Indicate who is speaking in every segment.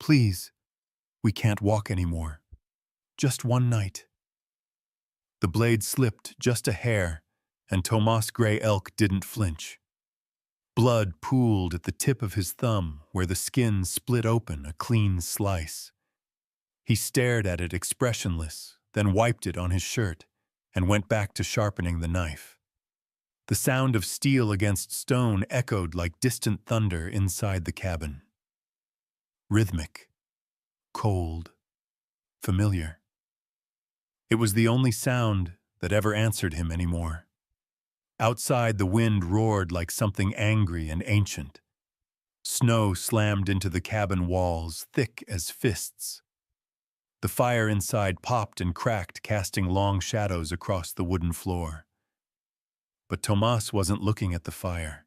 Speaker 1: Please, we can't walk anymore. Just one night." The blade slipped just a hair, and Tomas Gray Elk didn't flinch. Blood pooled at the tip of his thumb where the skin split open a clean slice. He stared at it expressionless, then wiped it on his shirt and went back to sharpening the knife. The sound of steel against stone echoed like distant thunder inside the cabin. Rhythmic, cold, familiar. It was the only sound that ever answered him anymore. Outside, the wind roared like something angry and ancient. Snow slammed into the cabin walls, thick as fists. The fire inside popped and cracked, casting long shadows across the wooden floor. But Tomas wasn't looking at the fire.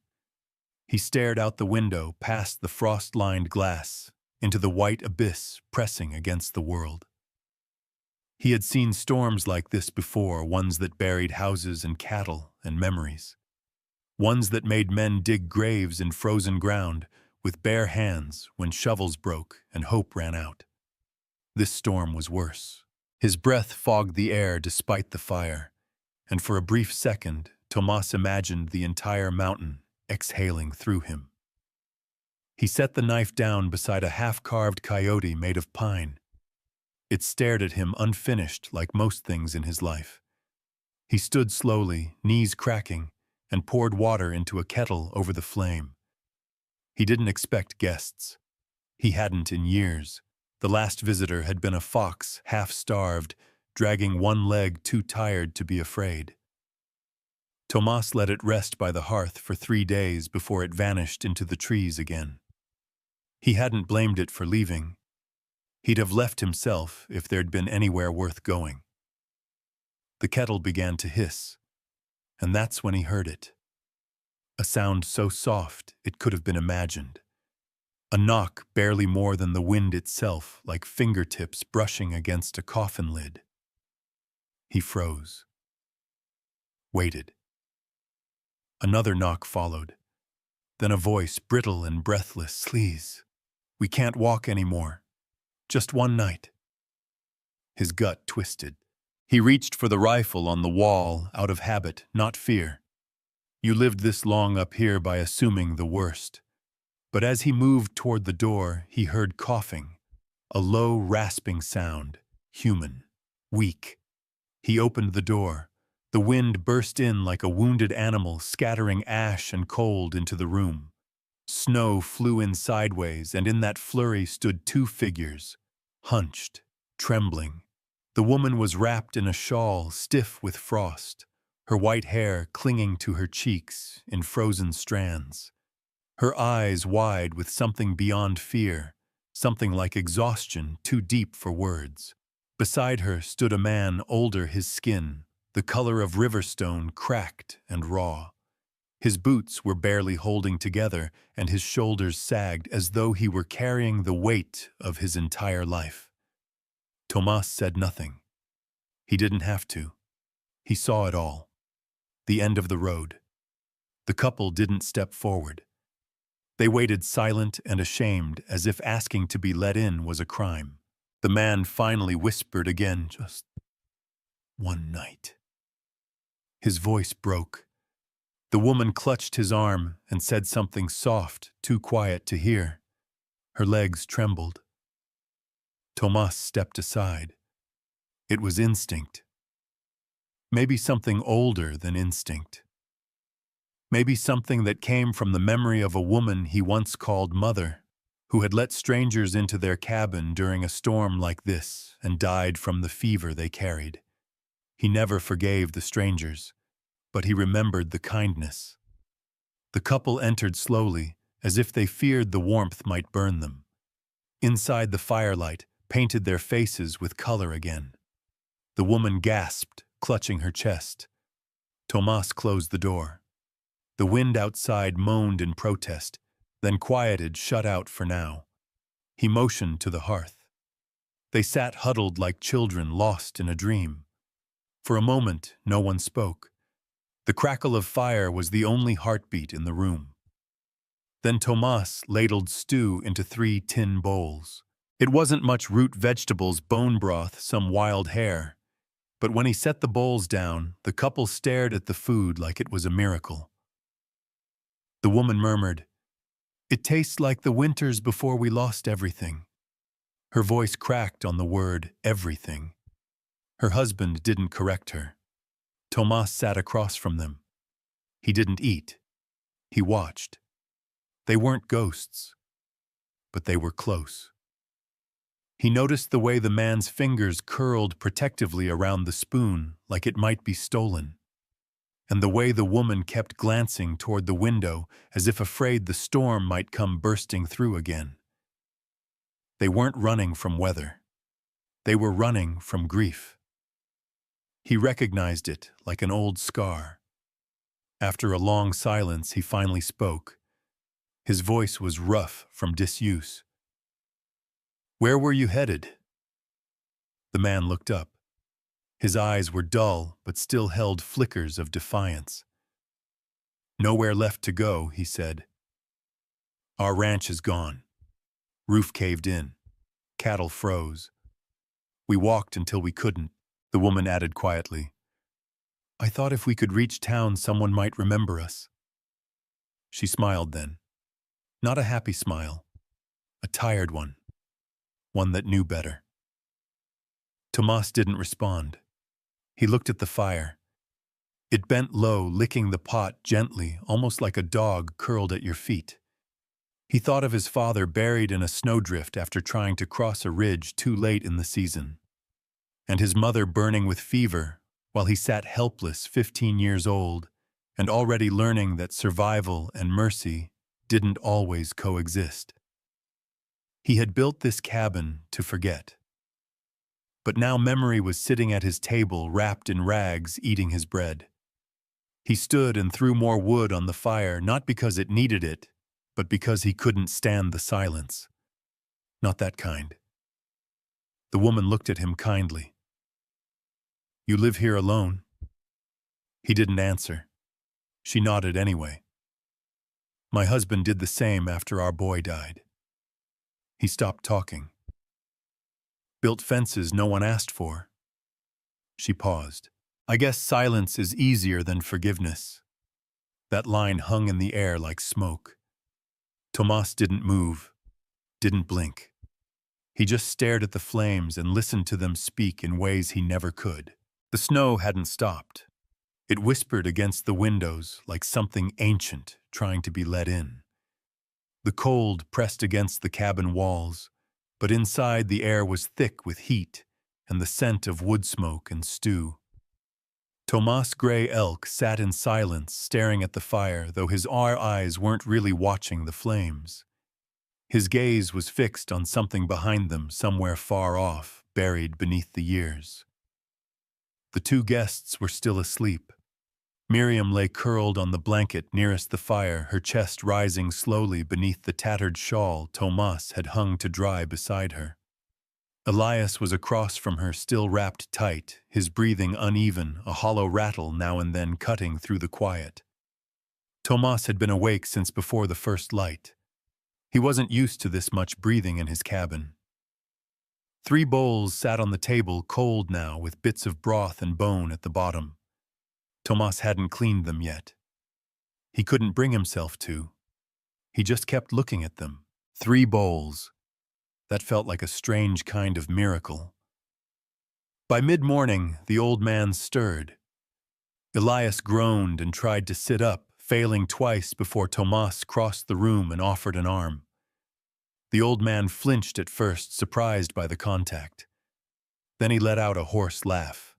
Speaker 1: He stared out the window, past the frost-lined glass, into the white abyss pressing against the world. He had seen storms like this before, ones that buried houses and cattle and memories. Ones that made men dig graves in frozen ground with bare hands when shovels broke and hope ran out. This storm was worse. His breath fogged the air despite the fire, and for a brief second, Tomas imagined the entire mountain exhaling through him. He set the knife down beside a half-carved coyote made of pine. It stared at him unfinished like most things in his life. He stood slowly, knees cracking, and poured water into a kettle over the flame. He didn't expect guests. He hadn't in years. The last visitor had been a fox, half-starved, dragging one leg too tired to be afraid. Tomas let it rest by the hearth for 3 days before it vanished into the trees again. He hadn't blamed it for leaving. He'd have left himself if there'd been anywhere worth going. The kettle began to hiss, and that's when he heard it. A sound so soft it could have been imagined. A knock barely more than the wind itself, like fingertips brushing against a coffin lid. He froze. Waited. Another knock followed. Then a voice, brittle and breathless. "Please, we can't walk anymore. Just one night." His gut twisted. He reached for the rifle on the wall out of habit, not fear. You lived this long up here by assuming the worst. But as he moved toward the door, he heard coughing, a low, rasping sound, human, weak. He opened the door. The wind burst in like a wounded animal, scattering ash and cold into the room. Snow flew in sideways, and in that flurry stood 2 figures, hunched, trembling. The woman was wrapped in a shawl, stiff with frost, her white hair clinging to her cheeks in frozen strands. Her eyes wide with something beyond fear, something like exhaustion too deep for words. Beside her stood a man older, his skin, the color of riverstone, cracked and raw. His boots were barely holding together, and his shoulders sagged as though he were carrying the weight of his entire life. Tomas said nothing. He didn't have to. He saw it all. The end of the road. The couple didn't step forward. They waited silent and ashamed, as if asking to be let in was a crime. The man finally whispered again, "Just one night." His voice broke. The woman clutched his arm and said something soft, too quiet to hear. Her legs trembled. Tomas stepped aside. It was instinct. Maybe something older than instinct. Maybe something that came from the memory of a woman he once called mother, who had let strangers into their cabin during a storm like this and died from the fever they carried. He never forgave the strangers, but he remembered the kindness. The couple entered slowly, as if they feared the warmth might burn them. Inside, the firelight painted their faces with color again. The woman gasped, clutching her chest. Tomas closed the door. The wind outside moaned in protest, then quieted, shut out for now. He motioned to the hearth. They sat huddled like children lost in a dream. For a moment, no one spoke. The crackle of fire was the only heartbeat in the room. Then Tomas ladled stew into 3 tin bowls. It wasn't much root vegetables, bone broth, some wild hare. But when he set the bowls down, the couple stared at the food like it was a miracle. The woman murmured, "It tastes like the winters before we lost everything." Her voice cracked on the word everything. Her husband didn't correct her. Tomas sat across from them. He didn't eat. He watched. They weren't ghosts, but they were close. He noticed the way the man's fingers curled protectively around the spoon like it might be stolen, and the way the woman kept glancing toward the window as if afraid the storm might come bursting through again. They weren't running from weather. They were running from grief. He recognized it like an old scar. After a long silence, he finally spoke. His voice was rough from disuse. "Where were you headed?" The man looked up. His eyes were dull, but still held flickers of defiance. "Nowhere left to go," he said. "Our ranch is gone. Roof caved in. Cattle froze. We walked until we couldn't," the woman added quietly. "I thought if we could reach town, someone might remember us." She smiled then. Not a happy smile. A tired one. One that knew better. Tomas didn't respond. He looked at the fire. It bent low, licking the pot gently, almost like a dog curled at your feet. He thought of his father buried in a snowdrift after trying to cross a ridge too late in the season, and his mother burning with fever while he sat helpless, 15 years old, and already learning that survival and mercy didn't always coexist. He had built this cabin to forget. But now memory was sitting at his table, wrapped in rags, eating his bread. He stood and threw more wood on the fire, not because it needed it, but because he couldn't stand the silence. Not that kind. The woman looked at him kindly. "You live here alone?" He didn't answer. She nodded anyway. "My husband did the same after our boy died." He stopped talking. "Built fences no one asked for." She paused. "I guess silence is easier than forgiveness." That line hung in the air like smoke. Tomas didn't move, didn't blink. He just stared at the flames and listened to them speak in ways he never could. The snow hadn't stopped. It whispered against the windows like something ancient trying to be let in. The cold pressed against the cabin walls, but inside the air was thick with heat and the scent of wood smoke and stew. Tomas Gray Elk sat in silence, staring at the fire, though his eyes weren't really watching the flames. His gaze was fixed on something behind them, somewhere far off, buried beneath the years. The two guests were still asleep. Miriam lay curled on the blanket nearest the fire, her chest rising slowly beneath the tattered shawl Tomas had hung to dry beside her. Elias was across from her, still wrapped tight, his breathing uneven, a hollow rattle now and then cutting through the quiet. Tomas had been awake since before the first light. He wasn't used to this much breathing in his cabin. 3 bowls sat on the table, cold now, with bits of broth and bone at the bottom. Tomas hadn't cleaned them yet. He couldn't bring himself to. He just kept looking at them. 3 bowls. That felt like a strange kind of miracle. By mid-morning, the old man stirred. Elias groaned and tried to sit up, failing twice before Tomas crossed the room and offered an arm. The old man flinched at first, surprised by the contact. Then he let out a hoarse laugh.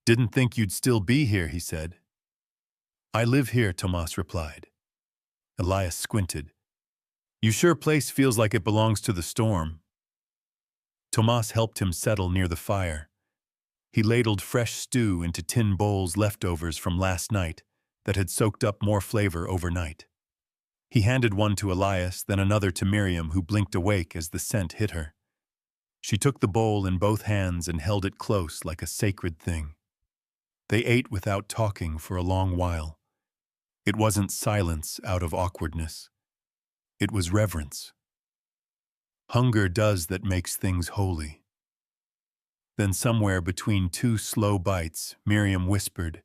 Speaker 1: "Didn't think you'd still be here," he said. "I live here," Tomas replied. Elias squinted. "You sure place feels like it belongs to the storm." Tomas helped him settle near the fire. He ladled fresh stew into tin bowls, leftovers from last night that had soaked up more flavor overnight. He handed one to Elias, then another to Miriam, who blinked awake as the scent hit her. She took the bowl in both hands and held it close like a sacred thing. They ate without talking for a long while. It wasn't silence out of awkwardness. It was reverence. Hunger does that makes things holy. Then somewhere between two slow bites, Miriam whispered,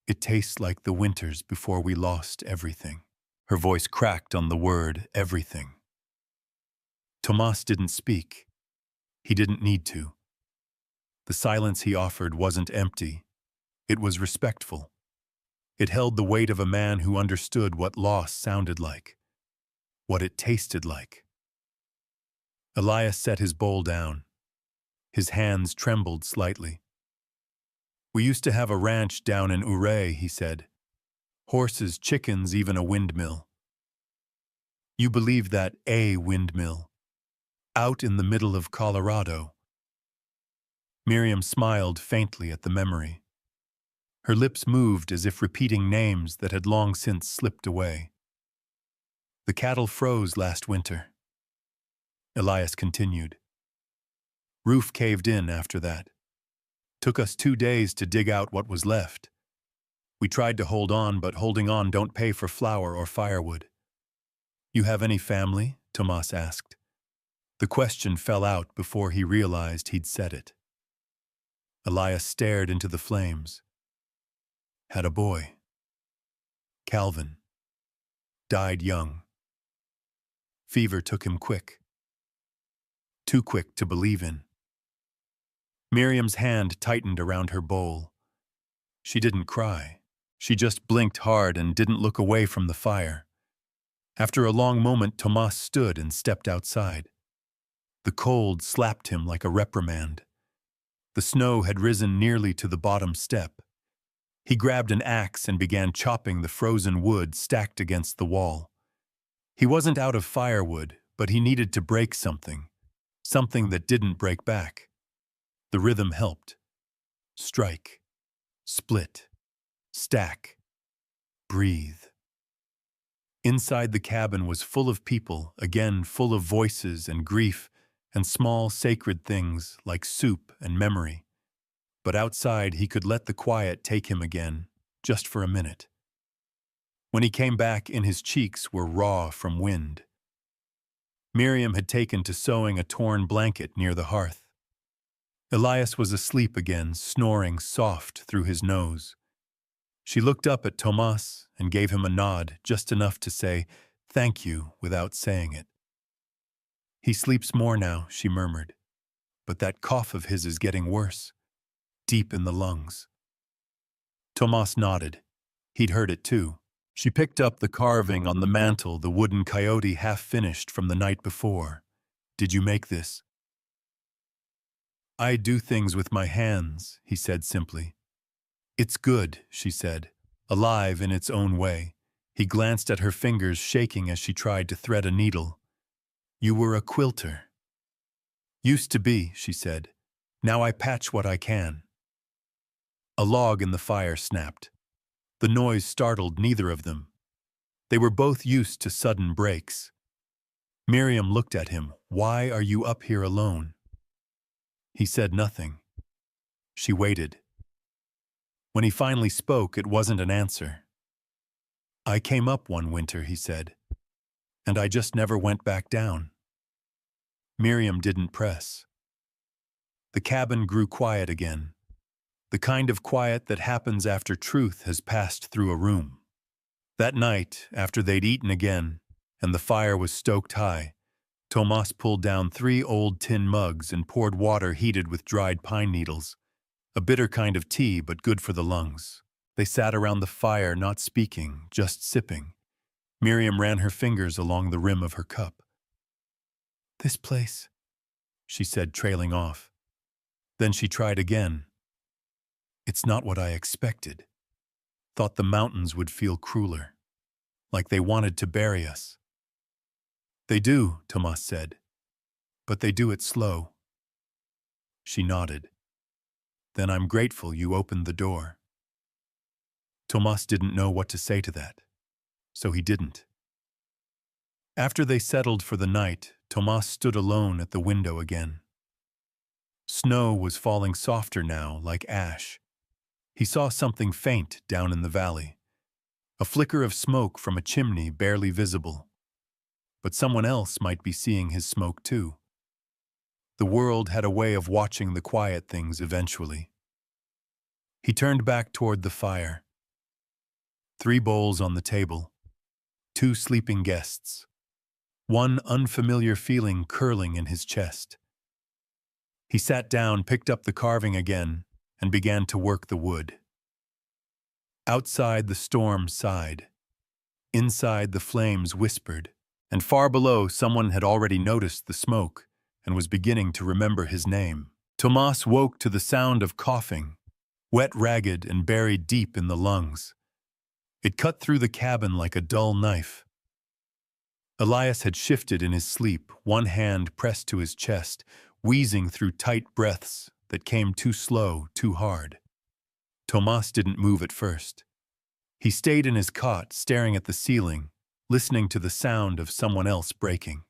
Speaker 1: "It tastes like the winters before we lost everything." Her voice cracked on the word everything. Tomas didn't speak. He didn't need to. The silence he offered wasn't empty. It was respectful. It held the weight of a man who understood what loss sounded like, what it tasted like. Elias set his bowl down. His hands trembled slightly. "We used to have a ranch down in Ouray," he said. "Horses, chickens, even a windmill." "You believe that a windmill? Out in the middle of Colorado?" Miriam smiled faintly at the memory. Her lips moved as if repeating names that had long since slipped away. "The cattle froze last winter," Elias continued. "Roof caved in after that. Took us 2 days to dig out what was left. We tried to hold on, but holding on don't pay for flour or firewood." "You have any family?" Tomas asked. The question fell out before he realized he'd said it. Elias stared into the flames. "Had a boy. Calvin. Died young. Fever took him quick. Too quick to believe in." Miriam's hand tightened around her bowl. She didn't cry. She just blinked hard and didn't look away from the fire. After a long moment, Tomas stood and stepped outside. The cold slapped him like a reprimand. The snow had risen nearly to the bottom step. He grabbed an axe and began chopping the frozen wood stacked against the wall. He wasn't out of firewood, but he needed to break something that didn't break back. The rhythm helped. Strike, split, stack, breathe. Inside the cabin was full of people, again full of voices and grief and small sacred things like soup and memory. But outside he could let the quiet take him again, just for a minute. When he came back in, his cheeks were raw from wind. Miriam had taken to sewing a torn blanket near the hearth. Elias was asleep again, snoring soft through his nose. She looked up at Tomas and gave him a nod, just enough to say, "Thank you," without saying it. "He sleeps more now," she murmured. "But that cough of his is getting worse, deep in the lungs." Tomas nodded. He'd heard it too. She picked up the carving on the mantel, the wooden coyote half-finished from the night before. "Did you make this?" "I do things with my hands," he said simply. "It's good," she said, alive in its own way. He glanced at her fingers shaking as she tried to thread a needle. "You were a quilter." "Used to be," she said. "Now I patch what I can." A log in the fire snapped. The noise startled neither of them. They were both used to sudden breaks. Miriam looked at him. "Why are you up here alone?" He said nothing. She waited. When he finally spoke, it wasn't an answer. "I came up one winter," he said, "and I just never went back down." Miriam didn't press. The cabin grew quiet again, the kind of quiet that happens after truth has passed through a room. That night, after they'd eaten again, and the fire was stoked high, Tomas pulled down 3 old tin mugs and poured water heated with dried pine needles, a bitter kind of tea but good for the lungs. They sat around the fire, not speaking, just sipping. Miriam ran her fingers along the rim of her cup. "This place," she said, trailing off. Then she tried again. "It's not what I expected. Thought the mountains would feel crueler, like they wanted to bury us." "They do," Tomas said, "but they do it slow." She nodded. "Then I'm grateful you opened the door." Tomas didn't know what to say to that, so he didn't. After they settled for the night, Tomas stood alone at the window again. Snow was falling softer now, like ash. He saw something faint down in the valley, a flicker of smoke from a chimney barely visible. but someone else might be seeing his smoke too. The world had a way of watching the quiet things eventually. He turned back toward the fire. 3 bowls on the table, 2 sleeping guests, one unfamiliar feeling curling in his chest. He sat down, picked up the carving again, and began to work the wood. Outside the storm sighed. Inside the flames whispered, and far below someone had already noticed the smoke and was beginning to remember his name. Tomas woke to the sound of coughing, wet, ragged, and buried deep in the lungs. It cut through the cabin like a dull knife. Elias had shifted in his sleep, one hand pressed to his chest, wheezing through tight breaths that came too slow, too hard. Tomas didn't move at first. He stayed in his cot, staring at the ceiling, listening to the sound of someone else breaking.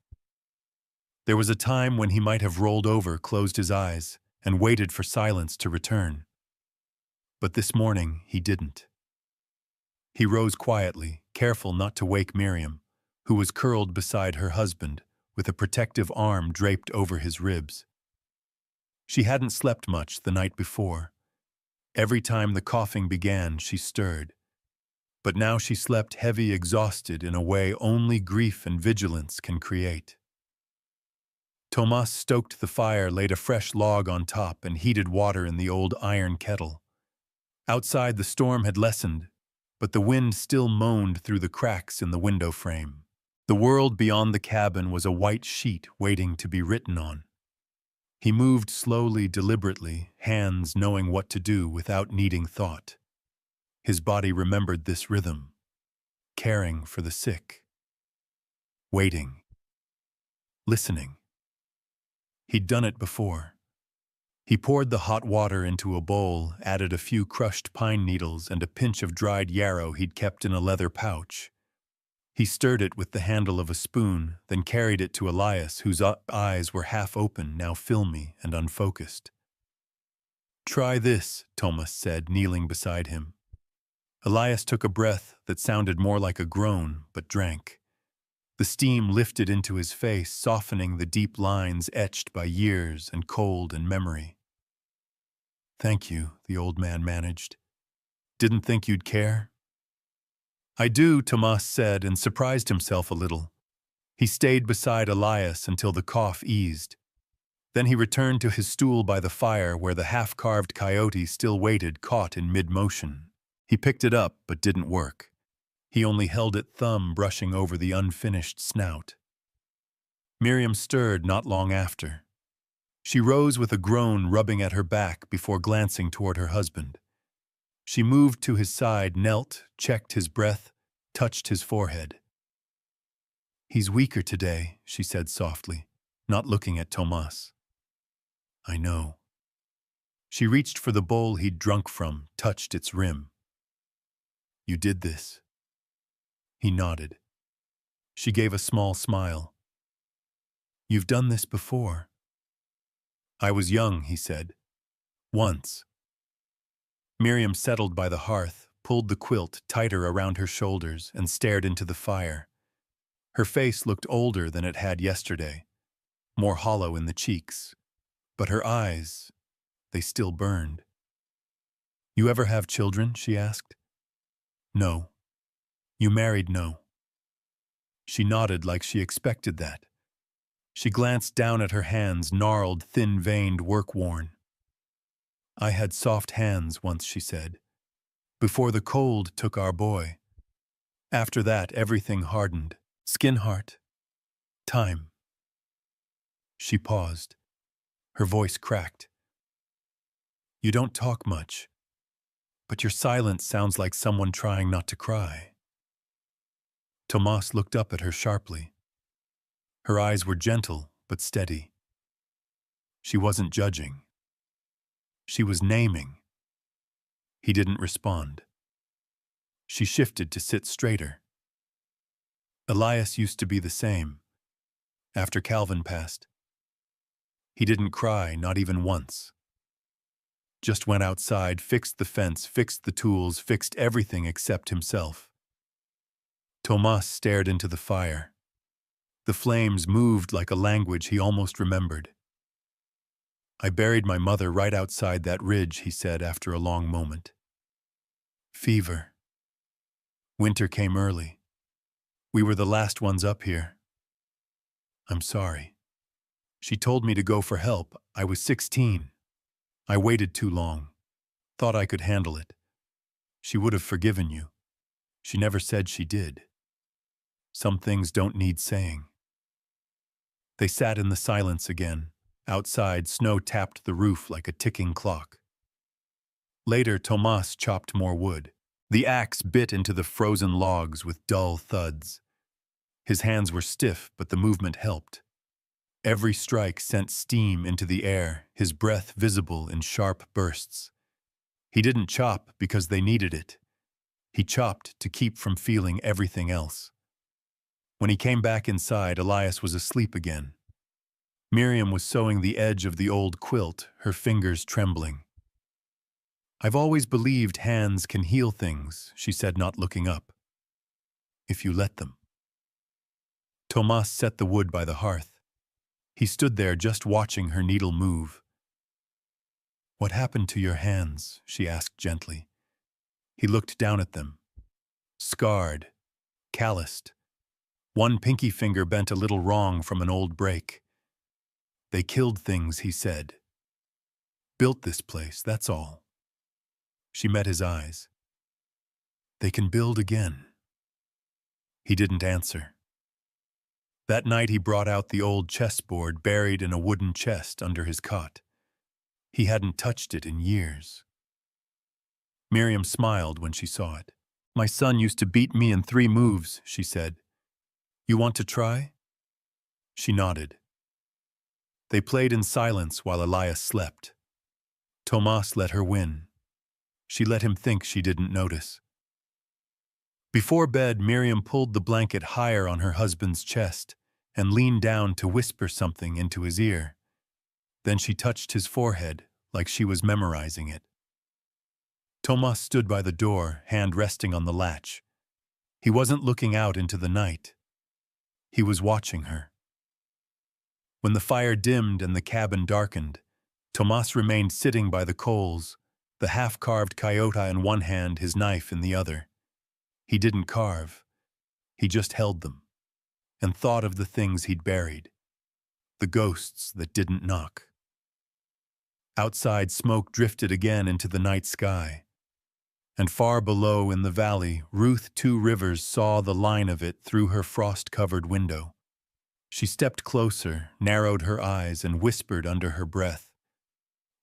Speaker 1: There was a time when he might have rolled over, closed his eyes, and waited for silence to return. But this morning, he didn't. He rose quietly, careful not to wake Miriam, who was curled beside her husband, with a protective arm draped over his ribs. She hadn't slept much the night before. Every time the coughing began, she stirred. But now she slept heavy, exhausted in a way only grief and vigilance can create. Tomas stoked the fire, laid a fresh log on top, and heated water in the old iron kettle. Outside, the storm had lessened, but the wind still moaned through the cracks in the window frame. The world beyond the cabin was a white sheet waiting to be written on. He moved slowly, deliberately, hands knowing what to do without needing thought. His body remembered this rhythm, caring for the sick, waiting, listening. He'd done it before. He poured the hot water into a bowl, added a few crushed pine needles and a pinch of dried yarrow he'd kept in a leather pouch. He stirred it with the handle of a spoon, then carried it to Elias, whose eyes were half open, now filmy and unfocused. "Try this," Tomas said, kneeling beside him. Elias took a breath that sounded more like a groan, but drank. The steam lifted into his face, softening the deep lines etched by years and cold and memory. "Thank you," the old man managed. "Didn't think you'd care?" "I do," Tomas said, and surprised himself a little. He stayed beside Elias until the cough eased. Then he returned to his stool by the fire where the half-carved coyote still waited, caught in mid-motion. He picked it up, but didn't work. He only held it, thumb brushing over the unfinished snout. Miriam stirred not long after. She rose with a groan, rubbing at her back before glancing toward her husband. She moved to his side, knelt, checked his breath, touched his forehead. "He's weaker today," she said softly, not looking at Tomas. "I know." She reached for the bowl he'd drunk from, touched its rim. "You did this?" He nodded. She gave a small smile. "You've done this before." "I was young," he said. "Once." Miriam settled by the hearth, pulled the quilt tighter around her shoulders, and stared into the fire. Her face looked older than it had yesterday, more hollow in the cheeks. But her eyes, they still burned. "You ever have children?" she asked. "No." "You married?" "No." She nodded like she expected that. She glanced down at her hands, gnarled, thin-veined, work-worn. "I had soft hands once," she said, "before the cold took our boy. After that, everything hardened. Skin heart. Time." She paused. Her voice cracked. "You don't talk much, but your silence sounds like someone trying not to cry." Tomas looked up at her sharply. Her eyes were gentle but steady. She wasn't judging. She was naming. He didn't respond. She shifted to sit straighter. "Elias used to be the same. After Calvin passed. He didn't cry, not even once. Just went outside, fixed the fence, fixed the tools, fixed everything except himself." Tomas stared into the fire. The flames moved like a language he almost remembered. "I buried my mother right outside that ridge," he said after a long moment. "Fever. Winter came early. We were the last ones up here. I'm sorry. She told me to go for help. I was 16. I waited too long. Thought I could handle it. She would have forgiven you. She never said she did. Some things don't need saying." They sat in the silence again. Outside, snow tapped the roof like a ticking clock. Later, Tomas chopped more wood. The axe bit into the frozen logs with dull thuds. His hands were stiff, but the movement helped. Every strike sent steam into the air, his breath visible in sharp bursts. He didn't chop because they needed it. He chopped to keep from feeling everything else. When he came back inside, Elias was asleep again. Miriam was sewing the edge of the old quilt, her fingers trembling. "I've always believed hands can heal things," she said, not looking up. "If you let them." Tomas set the wood by the hearth. He stood there just watching her needle move. "What happened to your hands?" she asked gently. He looked down at them. Scarred, calloused. One pinky finger bent a little wrong from an old break. "They killed things," he said. "Built this place, that's all." She met his eyes. "They can build again." He didn't answer. That night he brought out the old chessboard buried in a wooden chest under his cot. He hadn't touched it in years. Miriam smiled when she saw it. "My son used to beat me in 3 moves," she said. "You want to try?" She nodded. They played in silence while Elias slept. Tomas let her win. She let him think she didn't notice. Before bed, Miriam pulled the blanket higher on her husband's chest and leaned down to whisper something into his ear. Then she touched his forehead like she was memorizing it. Tomas stood by the door, hand resting on the latch. He wasn't looking out into the night. He was watching her. When the fire dimmed and the cabin darkened, Tomas remained sitting by the coals, the half-carved coyote in one hand, his knife in the other. He didn't carve. He just held them and thought of the things he'd buried, the ghosts that didn't knock. Outside, smoke drifted again into the night sky. And far below in the valley, Ruth Two Rivers saw the line of it through her frost-covered window. She stepped closer, narrowed her eyes, and whispered under her breath,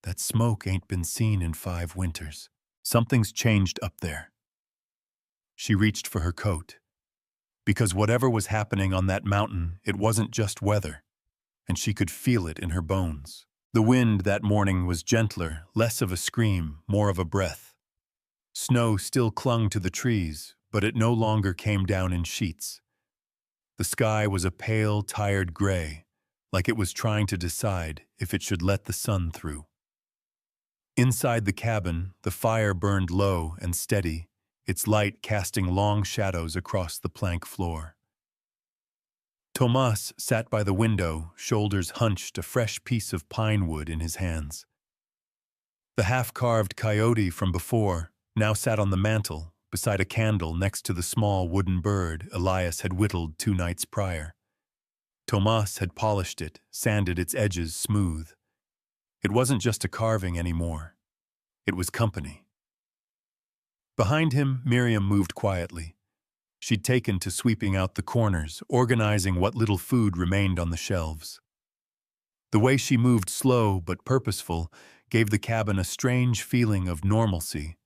Speaker 1: "That smoke ain't been seen in 5 winters. Something's changed up there." She reached for her coat. Because whatever was happening on that mountain, it wasn't just weather, and she could feel it in her bones. The wind that morning was gentler, less of a scream, more of a breath. Snow still clung to the trees, but it no longer came down in sheets. The sky was a pale, tired gray, like it was trying to decide if it should let the sun through. Inside the cabin, the fire burned low and steady, its light casting long shadows across the plank floor. Tomas sat by the window, shoulders hunched, a fresh piece of pine wood in his hands. The half-carved coyote from before now sat on the mantel, beside a candle next to the small wooden bird Elias had whittled 2 nights prior. Tomas had polished it, sanded its edges smooth. It wasn't just a carving anymore. It was company. Behind him, Miriam moved quietly. She'd taken to sweeping out the corners, organizing what little food remained on the shelves. The way she moved, slow but purposeful, gave the cabin a strange feeling of normalcy,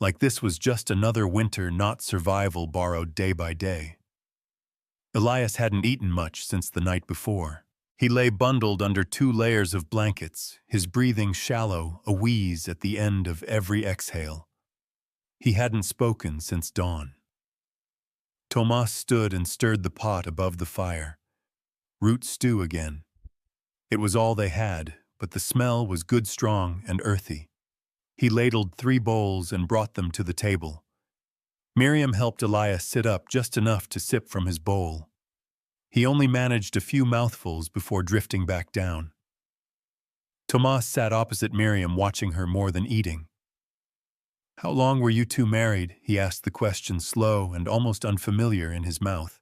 Speaker 1: like this was just another winter, not survival borrowed day by day. Elias hadn't eaten much since the night before. He lay bundled under 2 layers of blankets, his breathing shallow, a wheeze at the end of every exhale. He hadn't spoken since dawn. Tomas stood and stirred the pot above the fire. Root stew again. It was all they had, but the smell was good, strong, and earthy. He ladled 3 bowls and brought them to the table. Miriam helped Elias sit up just enough to sip from his bowl. He only managed a few mouthfuls before drifting back down. Tomas sat opposite Miriam, watching her more than eating. "How long were you two married?" he asked, the question slow and almost unfamiliar in his mouth.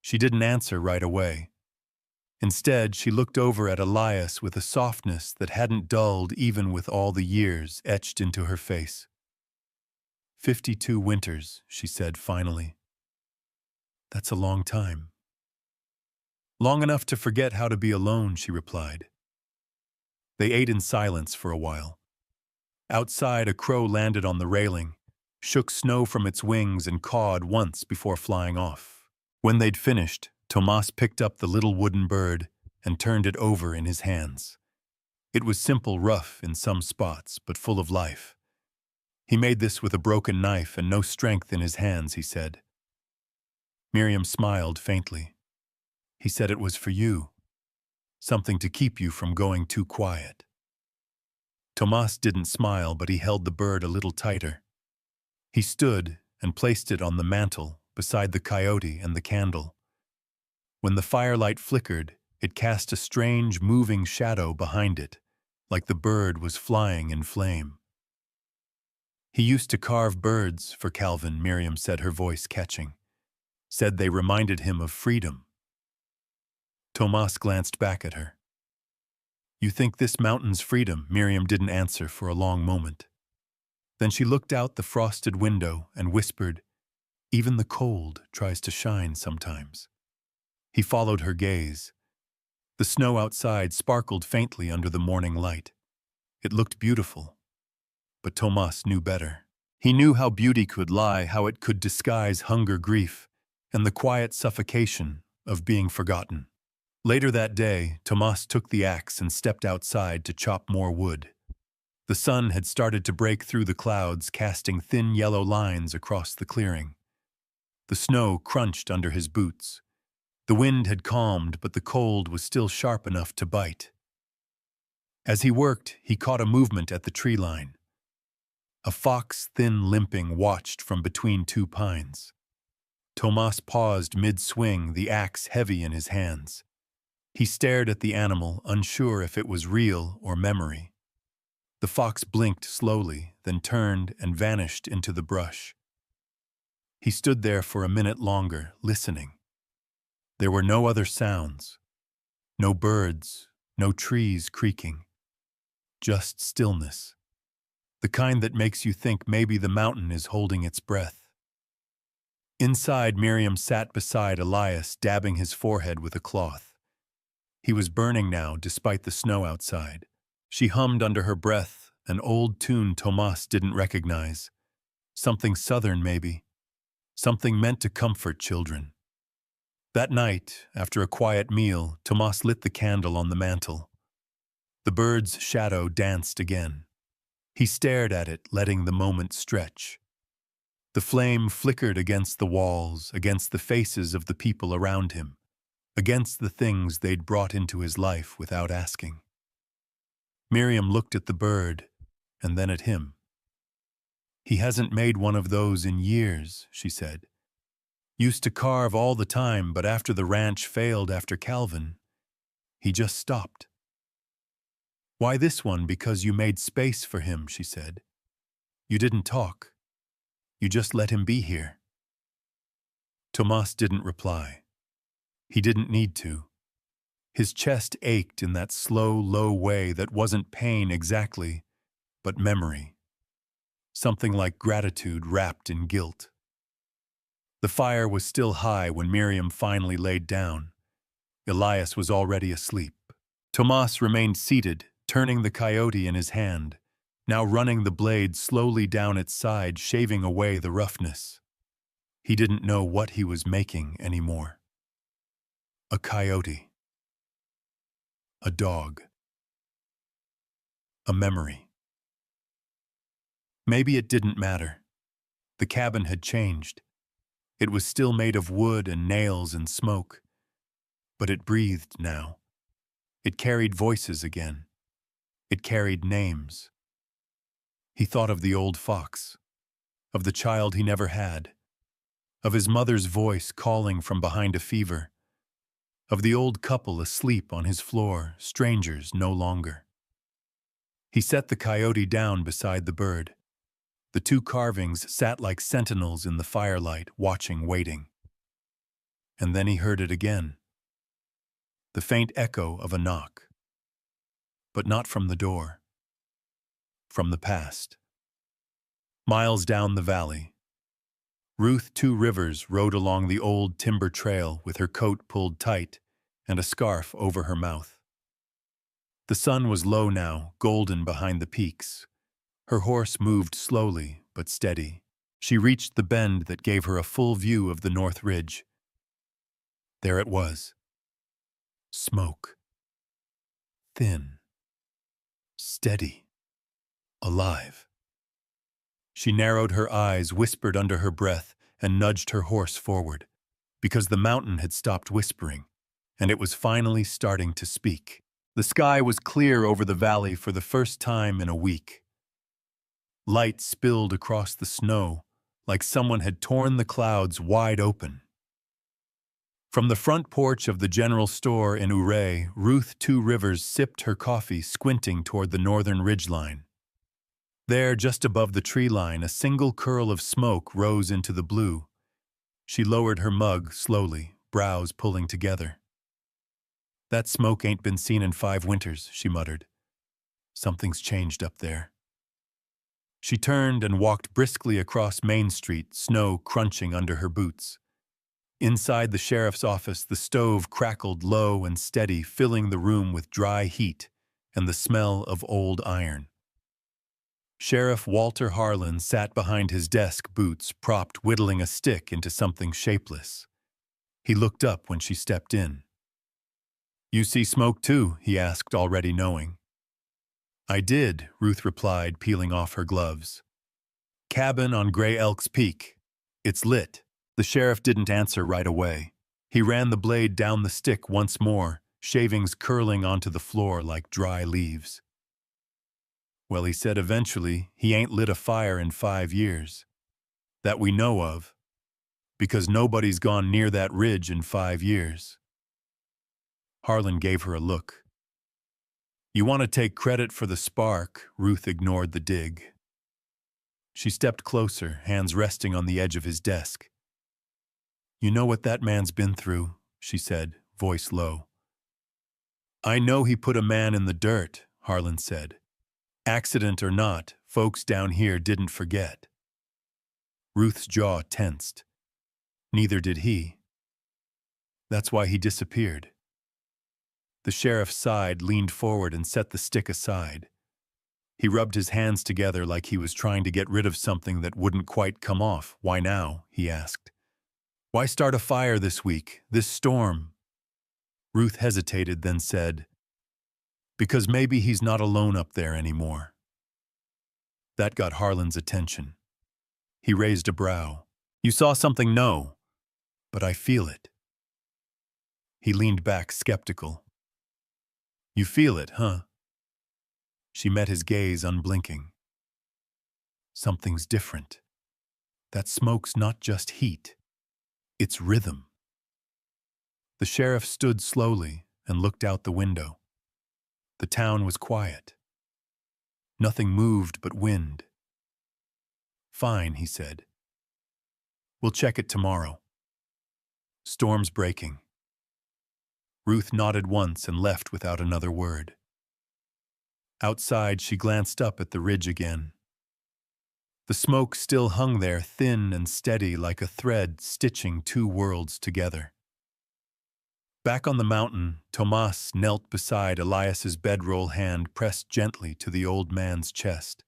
Speaker 1: She didn't answer right away. Instead, she looked over at Elias with a softness that hadn't dulled even with all the years etched into her face. 52 winters, she said finally. That's a long time. Long enough to forget how to be alone, she replied. They ate in silence for a while. Outside, a crow landed on the railing, shook snow from its wings and cawed once before flying off. When they'd finished, Tomas picked up the little wooden bird and turned it over in his hands. It was simple, rough in some spots, but full of life. He made this with a broken knife and no strength in his hands, he said. Miriam smiled faintly. He said it was for you, something to keep you from going too quiet. Tomas didn't smile, but he held the bird a little tighter. He stood and placed it on the mantel beside the coyote and the candle. When the firelight flickered, it cast a strange, moving shadow behind it, like the bird was flying in flame. He used to carve birds for Calvin, Miriam said, her voice catching. Said they reminded him of freedom. Tomas glanced back at her. You think this mountain's freedom? Miriam didn't answer for a long moment. Then she looked out the frosted window and whispered, even the cold tries to shine sometimes. He followed her gaze. The snow outside sparkled faintly under the morning light. It looked beautiful. But Tomas knew better. He knew how beauty could lie, how it could disguise hunger, grief, and the quiet suffocation of being forgotten. Later that day, Tomas took the axe and stepped outside to chop more wood. The sun had started to break through the clouds, casting thin yellow lines across the clearing. The snow crunched under his boots. The wind had calmed, but the cold was still sharp enough to bite. As he worked, he caught a movement at the tree line. A fox, thin limping, watched from between two pines. Tomas paused mid-swing, the axe heavy in his hands. He stared at the animal, unsure if it was real or memory. The fox blinked slowly, then turned and vanished into the brush. He stood there for a minute longer, listening. There were no other sounds. No birds, no trees creaking. Just stillness. The kind that makes you think maybe the mountain is holding its breath. Inside, Miriam sat beside Elias, dabbing his forehead with a cloth. He was burning now, despite the snow outside. She hummed under her breath, an old tune Tomas didn't recognize. Something southern, maybe. Something meant to comfort children. That night, after a quiet meal, Tomas lit the candle on the mantel. The bird's shadow danced again. He stared at it, letting the moment stretch. The flame flickered against the walls, against the faces of the people around him, against the things they'd brought into his life without asking. Miriam looked at the bird, and then at him. He hasn't made one of those in years, she said. Used to carve all the time, but after the ranch failed after Calvin, he just stopped. Why this one? Because you made space for him, she said. You didn't talk. You just let him be here. Tomas didn't reply. He didn't need to. His chest ached in that slow, low way that wasn't pain exactly, but memory. Something like gratitude wrapped in guilt. The fire was still high when Miriam finally laid down. Elias was already asleep. Tomas remained seated, turning the coyote in his hand, now running the blade slowly down its side, shaving away the roughness. He didn't know what he was making anymore. A coyote. A dog. A memory. Maybe it didn't matter. The cabin had changed. It was still made of wood and nails and smoke. But it breathed now. It carried voices again. It carried names. He thought of the old fox, of the child he never had, of his mother's voice calling from behind a fever, of the old couple asleep on his floor, strangers no longer. He set the coyote down beside the bird. The two carvings sat like sentinels in the firelight, watching, waiting. And then he heard it again. The faint echo of a knock. But not from the door. From the past. Miles down the valley, Ruth Two Rivers rode along the old timber trail with her coat pulled tight and a scarf over her mouth. The sun was low now, golden behind the peaks. Her horse moved slowly but steady. She reached the bend that gave her a full view of the North Ridge. There it was. Smoke. Thin. Steady. Alive. She narrowed her eyes, whispered under her breath, and nudged her horse forward, because the mountain had stopped whispering, and it was finally starting to speak. The sky was clear over the valley for the first time in a week. Light spilled across the snow, like someone had torn the clouds wide open. From the front porch of the general store in Ouray, Ruth Two Rivers sipped her coffee, squinting toward the northern ridgeline. There, just above the tree line, a single curl of smoke rose into the blue. She lowered her mug slowly, brows pulling together. "That smoke ain't been seen in 5 winters," she muttered. "Something's changed up there." She turned and walked briskly across Main Street, snow crunching under her boots. Inside the sheriff's office, the stove crackled low and steady, filling the room with dry heat and the smell of old iron. Sheriff Walter Harlan sat behind his desk, boots propped, whittling a stick into something shapeless. He looked up when she stepped in. "You see smoke too?" he asked, already knowing. "I did," Ruth replied, peeling off her gloves. "Cabin on Gray Elk's Peak. It's lit." The sheriff didn't answer right away. He ran the blade down the stick once more, shavings curling onto the floor like dry leaves. "Well," he said eventually, "he ain't lit a fire in 5 years. That we know of. Because nobody's gone near that ridge in 5 years." Harlan gave her a look. "You want to take credit for the spark," Ruth ignored the dig. She stepped closer, hands resting on the edge of his desk. "You know what that man's been through," she said, voice low. "I know he put a man in the dirt," Harlan said. "Accident or not, folks down here didn't forget." Ruth's jaw tensed. Neither did he. That's why he disappeared. The sheriff sighed, leaned forward, and set the stick aside. He rubbed his hands together like he was trying to get rid of something that wouldn't quite come off. "Why now?" he asked. "Why start a fire this week, this storm?" Ruth hesitated, then said, "Because maybe he's not alone up there anymore." That got Harlan's attention. He raised a brow. "You saw something?" "No, but I feel it." He leaned back, skeptical. "You feel it, huh?" She met his gaze, unblinking. "Something's different. That smoke's not just heat. It's rhythm." The sheriff stood slowly and looked out the window. The town was quiet. Nothing moved but wind. "Fine," he said. "We'll check it tomorrow." "Storm's breaking." Ruth nodded once and left without another word. Outside, she glanced up at the ridge again. The smoke still hung there, thin and steady, like a thread stitching 2 worlds together. Back on the mountain, Tomas knelt beside Elias's bedroll, hand pressed gently to the old man's chest.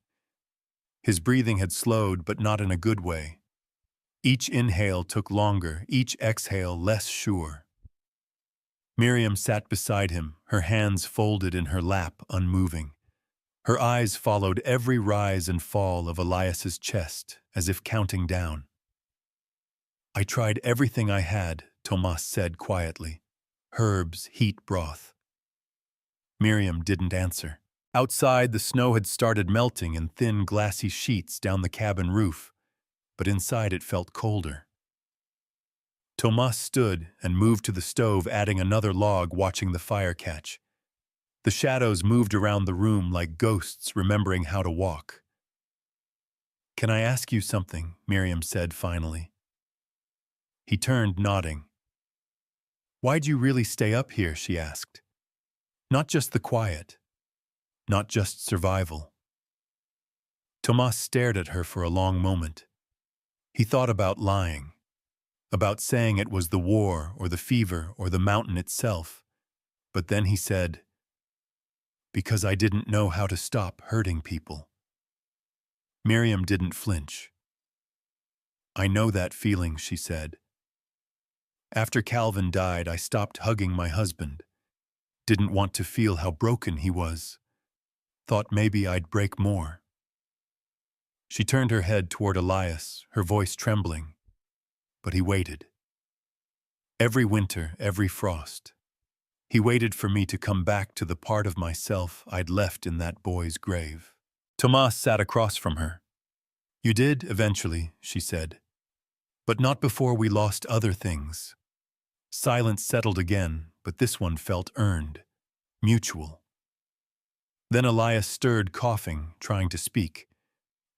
Speaker 1: His breathing had slowed, but not in a good way. Each inhale took longer, each exhale less sure. Miriam sat beside him, her hands folded in her lap, unmoving. Her eyes followed every rise and fall of Elias's chest, as if counting down. "I tried everything I had," Tomas said quietly. "Herbs, heat broth." Miriam didn't answer. Outside, the snow had started melting in thin, glassy sheets down the cabin roof, but inside it felt colder. Tomas stood and moved to the stove, adding another log, watching the fire catch. The shadows moved around the room like ghosts remembering how to walk. "Can I ask you something?" Miriam said finally. He turned, nodding. "Why'd you really stay up here?" she asked. "Not just the quiet. Not just survival." Tomas stared at her for a long moment. He thought about lying, about saying it was the war or the fever or the mountain itself. But then he said, "Because I didn't know how to stop hurting people." Miriam didn't flinch. "I know that feeling," she said. "After Calvin died, I stopped hugging my husband. Didn't want to feel how broken he was. Thought maybe I'd break more." She turned her head toward Elias, her voice trembling. But he waited. Every winter, every frost. He waited for me to come back to the part of myself I'd left in that boy's grave. Tomas sat across from her. "You did, eventually," she said. "But not before we lost other things." Silence settled again, but this one felt earned, mutual. Then Elias stirred, coughing, trying to speak.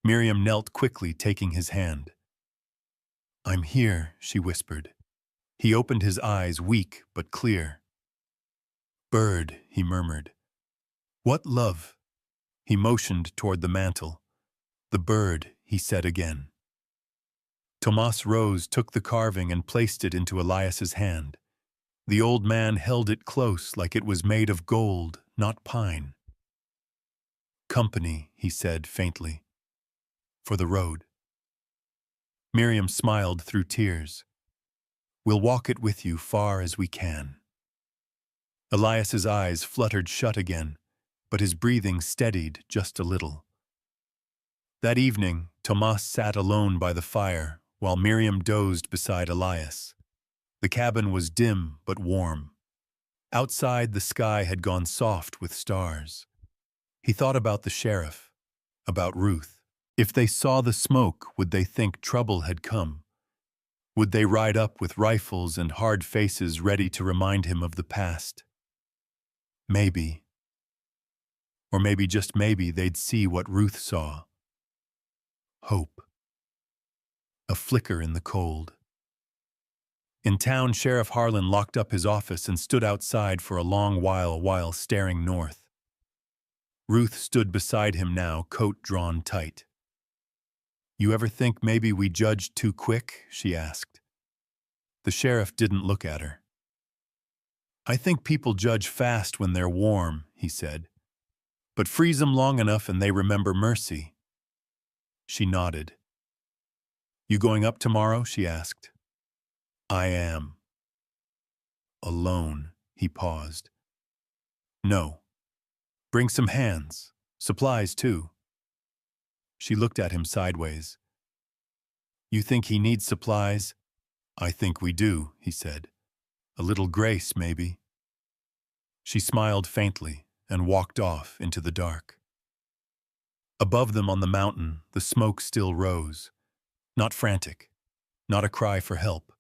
Speaker 1: Miriam knelt quickly, taking his hand. "I'm here," she whispered. He opened his eyes, weak but clear. "Bird," he murmured. "What love?" He motioned toward the mantel. "The bird," he said again. Tomas rose, took the carving, and placed it into Elias's hand. The old man held it close, like it was made of gold, not pine. "Company," he said faintly. "For the road." Miriam smiled through tears. "We'll walk it with you far as we can." Elias's eyes fluttered shut again, but his breathing steadied just a little. That evening, Tomas sat alone by the fire, while Miriam dozed beside Elias. The cabin was dim but warm. Outside, the sky had gone soft with stars. He thought about the sheriff, about Ruth. If they saw the smoke, would they think trouble had come? Would they ride up with rifles and hard faces ready to remind him of the past? Maybe. Or maybe, just maybe, they'd see what Ruth saw. Hope. A flicker in the cold. In town, Sheriff Harlan locked up his office and stood outside for a long while staring north. Ruth stood beside him now, coat drawn tight. "You ever think maybe we judged too quick?" she asked. The sheriff didn't look at her. "I think people judge fast when they're warm," he said. "But freeze 'em long enough and they remember mercy." She nodded. "You going up tomorrow?" she asked. "I am." "Alone," he paused. "No. Bring some hands. Supplies, too." She looked at him sideways. "You think he needs supplies?" "I think we do," he said. "A little grace, maybe." She smiled faintly and walked off into the dark. Above them on the mountain, the smoke still rose. Not frantic, not a cry for help,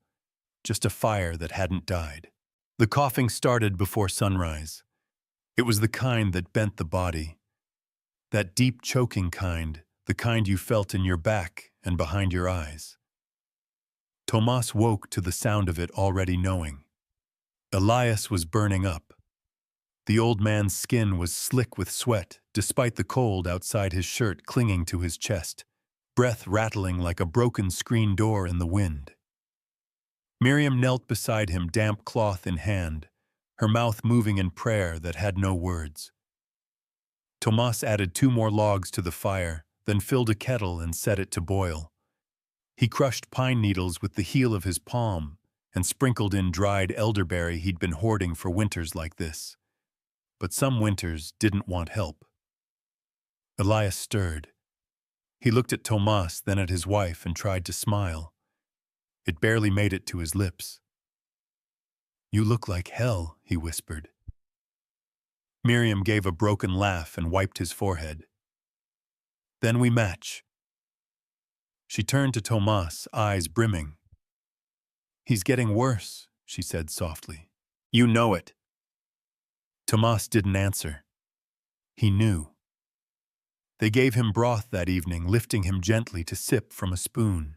Speaker 1: just a fire that hadn't died. The coughing started before sunrise. It was the kind that bent the body. That deep choking kind, the kind you felt in your back and behind your eyes. Tomas woke to the sound of it, already knowing. Elias was burning up. The old man's skin was slick with sweat, despite the cold outside his shirt clinging to his chest, breath rattling like a broken screen door in the wind. Miriam knelt beside him, damp cloth in hand, her mouth moving in prayer that had no words. Tomas added 2 more logs to the fire, then filled a kettle and set it to boil. He crushed pine needles with the heel of his palm and sprinkled in dried elderberry he'd been hoarding for winters like this. But some winters didn't want help. Elias stirred. He looked at Tomas, then at his wife, and tried to smile. It barely made it to his lips. "You look like hell," he whispered. Miriam gave a broken laugh and wiped his forehead. "Then we match." She turned to Tomas, eyes brimming. He's getting worse, she said softly. You know it. Tomas didn't answer. He knew. They gave him broth that evening, lifting him gently to sip from a spoon.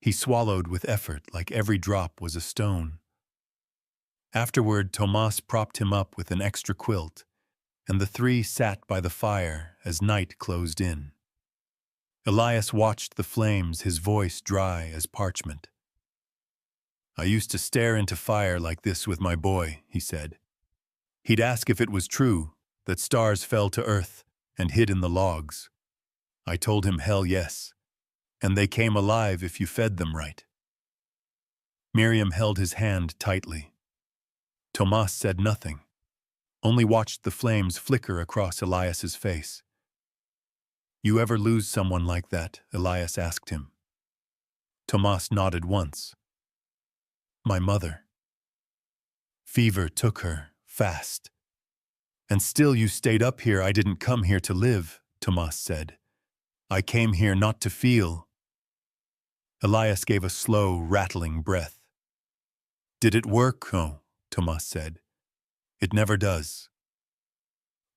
Speaker 1: He swallowed with effort, like every drop was a stone. Afterward, Tomas propped him up with an extra quilt, and the three sat by the fire as night closed in. Elias watched the flames, his voice dry as parchment. I used to stare into fire like this with my boy, he said. He'd ask if it was true that stars fell to earth and hid in the logs. I told him hell yes, and they came alive if you fed them right. Miriam held his hand tightly. Tomas said nothing, only watched the flames flicker across Elias's face. You ever lose someone like that? Elias asked him. Tomas nodded once. My mother. Fever took her, fast. And still you stayed up here. I didn't come here to live, Tomas said. I came here not to feel. Elias gave a slow, rattling breath. Did it work? Oh, Tomas said. It never does.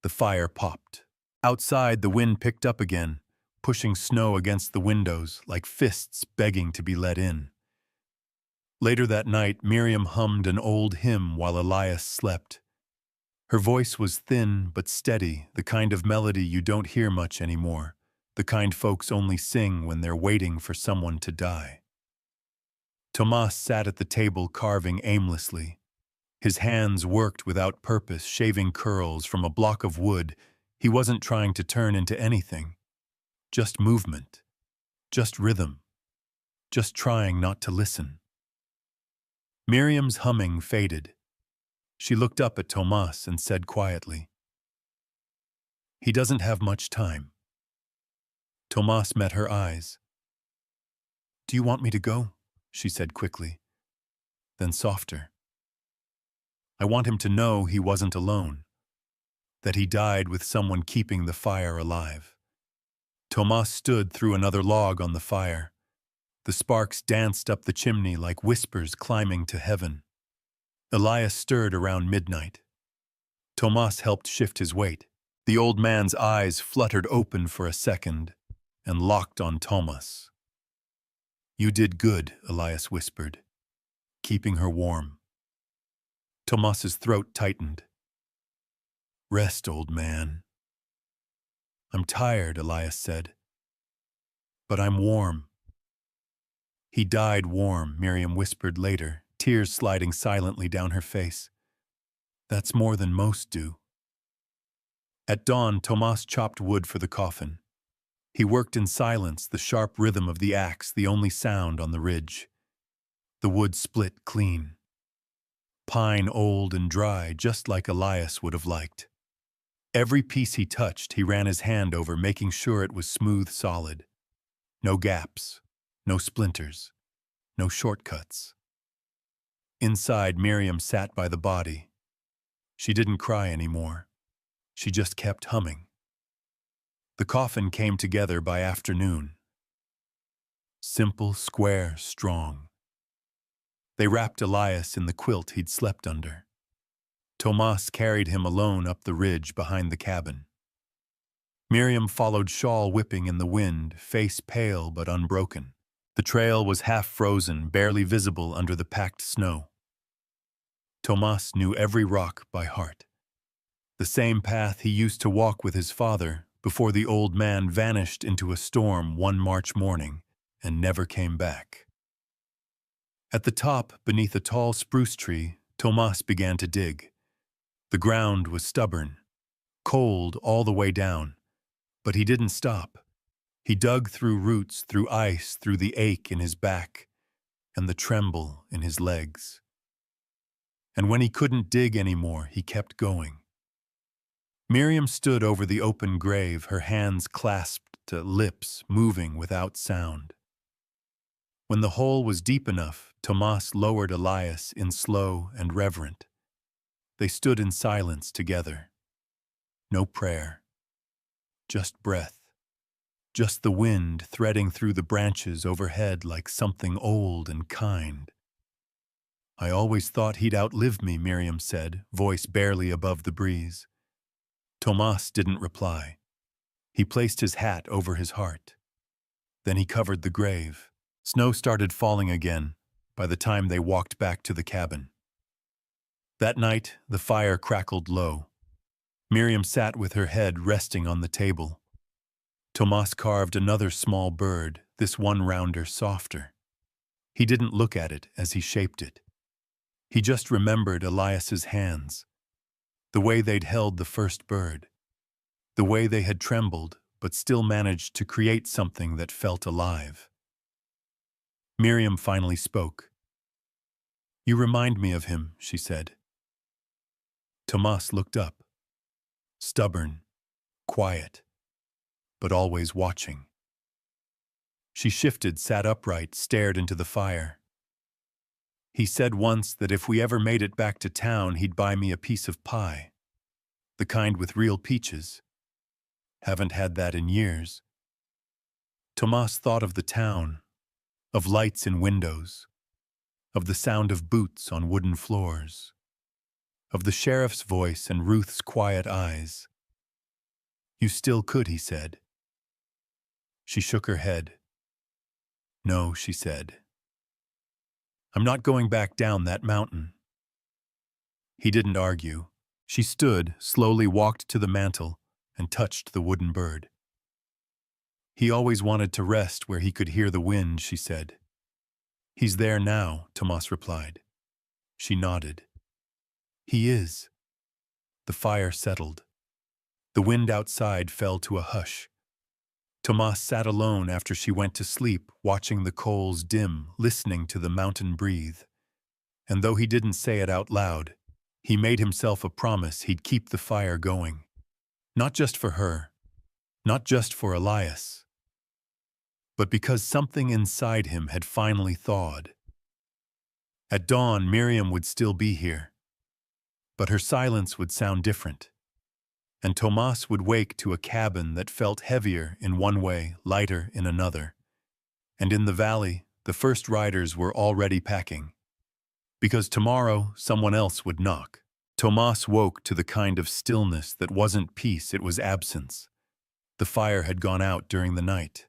Speaker 1: The fire popped. Outside, the wind picked up again, pushing snow against the windows like fists begging to be let in. Later that night, Miriam hummed an old hymn while Elias slept. Her voice was thin but steady, the kind of melody you don't hear much anymore, the kind folks only sing when they're waiting for someone to die. Tomas sat at the table carving aimlessly. His hands worked without purpose, shaving curls from a block of wood he wasn't trying to turn into anything. Just movement. Just rhythm. Just trying not to listen. Miriam's humming faded. She looked up at Tomas and said quietly, He doesn't have much time. Tomas met her eyes. Do you want me to go? She said quickly, then softer. I want him to know he wasn't alone, that he died with someone keeping the fire alive. Tomas stood through another log on the fire. The sparks danced up the chimney like whispers climbing to heaven. Elias stirred around midnight. Tomas helped shift his weight. The old man's eyes fluttered open for a second and locked on Tomas. You did good, Elias whispered, keeping her warm. Tomas's throat tightened. Rest, old man. I'm tired, Elias said. But I'm warm. He died warm, Miriam whispered later, tears sliding silently down her face. That's more than most do. At dawn, Tomas chopped wood for the coffin. He worked in silence, the sharp rhythm of the axe the only sound on the ridge. The wood split clean. Pine old and dry, just like Elias would have liked. Every piece he touched, he ran his hand over, making sure it was smooth, solid. No gaps, no splinters, no shortcuts. Inside, Miriam sat by the body. She didn't cry anymore. She just kept humming. The coffin came together by afternoon. Simple, square, strong. They wrapped Elias in the quilt he'd slept under. Tomas carried him alone up the ridge behind the cabin. Miriam followed, shawl whipping in the wind, face pale but unbroken. The trail was half frozen, barely visible under the packed snow. Tomas knew every rock by heart. The same path he used to walk with his father before the old man vanished into a storm one March morning and never came back. At the top, beneath a tall spruce tree, Tomas began to dig. The ground was stubborn, cold all the way down, but he didn't stop. He dug through roots, through ice, through the ache in his back and the tremble in his legs. And when he couldn't dig anymore, he kept going. Miriam stood over the open grave, her hands clasped to lips, moving without sound. When the hole was deep enough, Tomas lowered Elias in slow and reverent. They stood in silence together. No prayer. Just breath. Just the wind threading through the branches overhead like something old and kind. I always thought he'd outlive me, Miriam said, voice barely above the breeze. Tomas didn't reply. He placed his hat over his heart. Then he covered the grave. Snow started falling again by the time they walked back to the cabin. That night, the fire crackled low. Miriam sat with her head resting on the table. Tomas carved another small bird, this one rounder, softer. He didn't look at it as he shaped it. He just remembered Elias's hands, the way they'd held the first bird, the way they had trembled but still managed to create something that felt alive. Miriam finally spoke. "You remind me of him," she said. Tomas looked up. Stubborn, quiet, but always watching. She shifted, sat upright, stared into the fire. "He said once that if we ever made it back to town, he'd buy me a piece of pie. The kind with real peaches. Haven't had that in years." Tomas thought of the town, of lights in windows, of the sound of boots on wooden floors, of the sheriff's voice and Ruth's quiet eyes. "You still could," he said. She shook her head. "No," she said. "I'm not going back down that mountain." He didn't argue. She stood, slowly walked to the mantel, and touched the wooden bird. "He always wanted to rest where he could hear the wind," she said. "He's there now," Tomas replied. She nodded. "He is." The fire settled. The wind outside fell to a hush. Tomas sat alone after she went to sleep, watching the coals dim, listening to the mountain breathe. And though he didn't say it out loud, he made himself a promise he'd keep the fire going. Not just for her, not just for Elias, but because something inside him had finally thawed. At dawn, Miriam would still be here, but her silence would sound different. And Tomas would wake to a cabin that felt heavier in one way, lighter in another. And in the valley, the first riders were already packing. Because tomorrow, someone else would knock. Tomas woke to the kind of stillness that wasn't peace, it was absence. The fire had gone out during the night.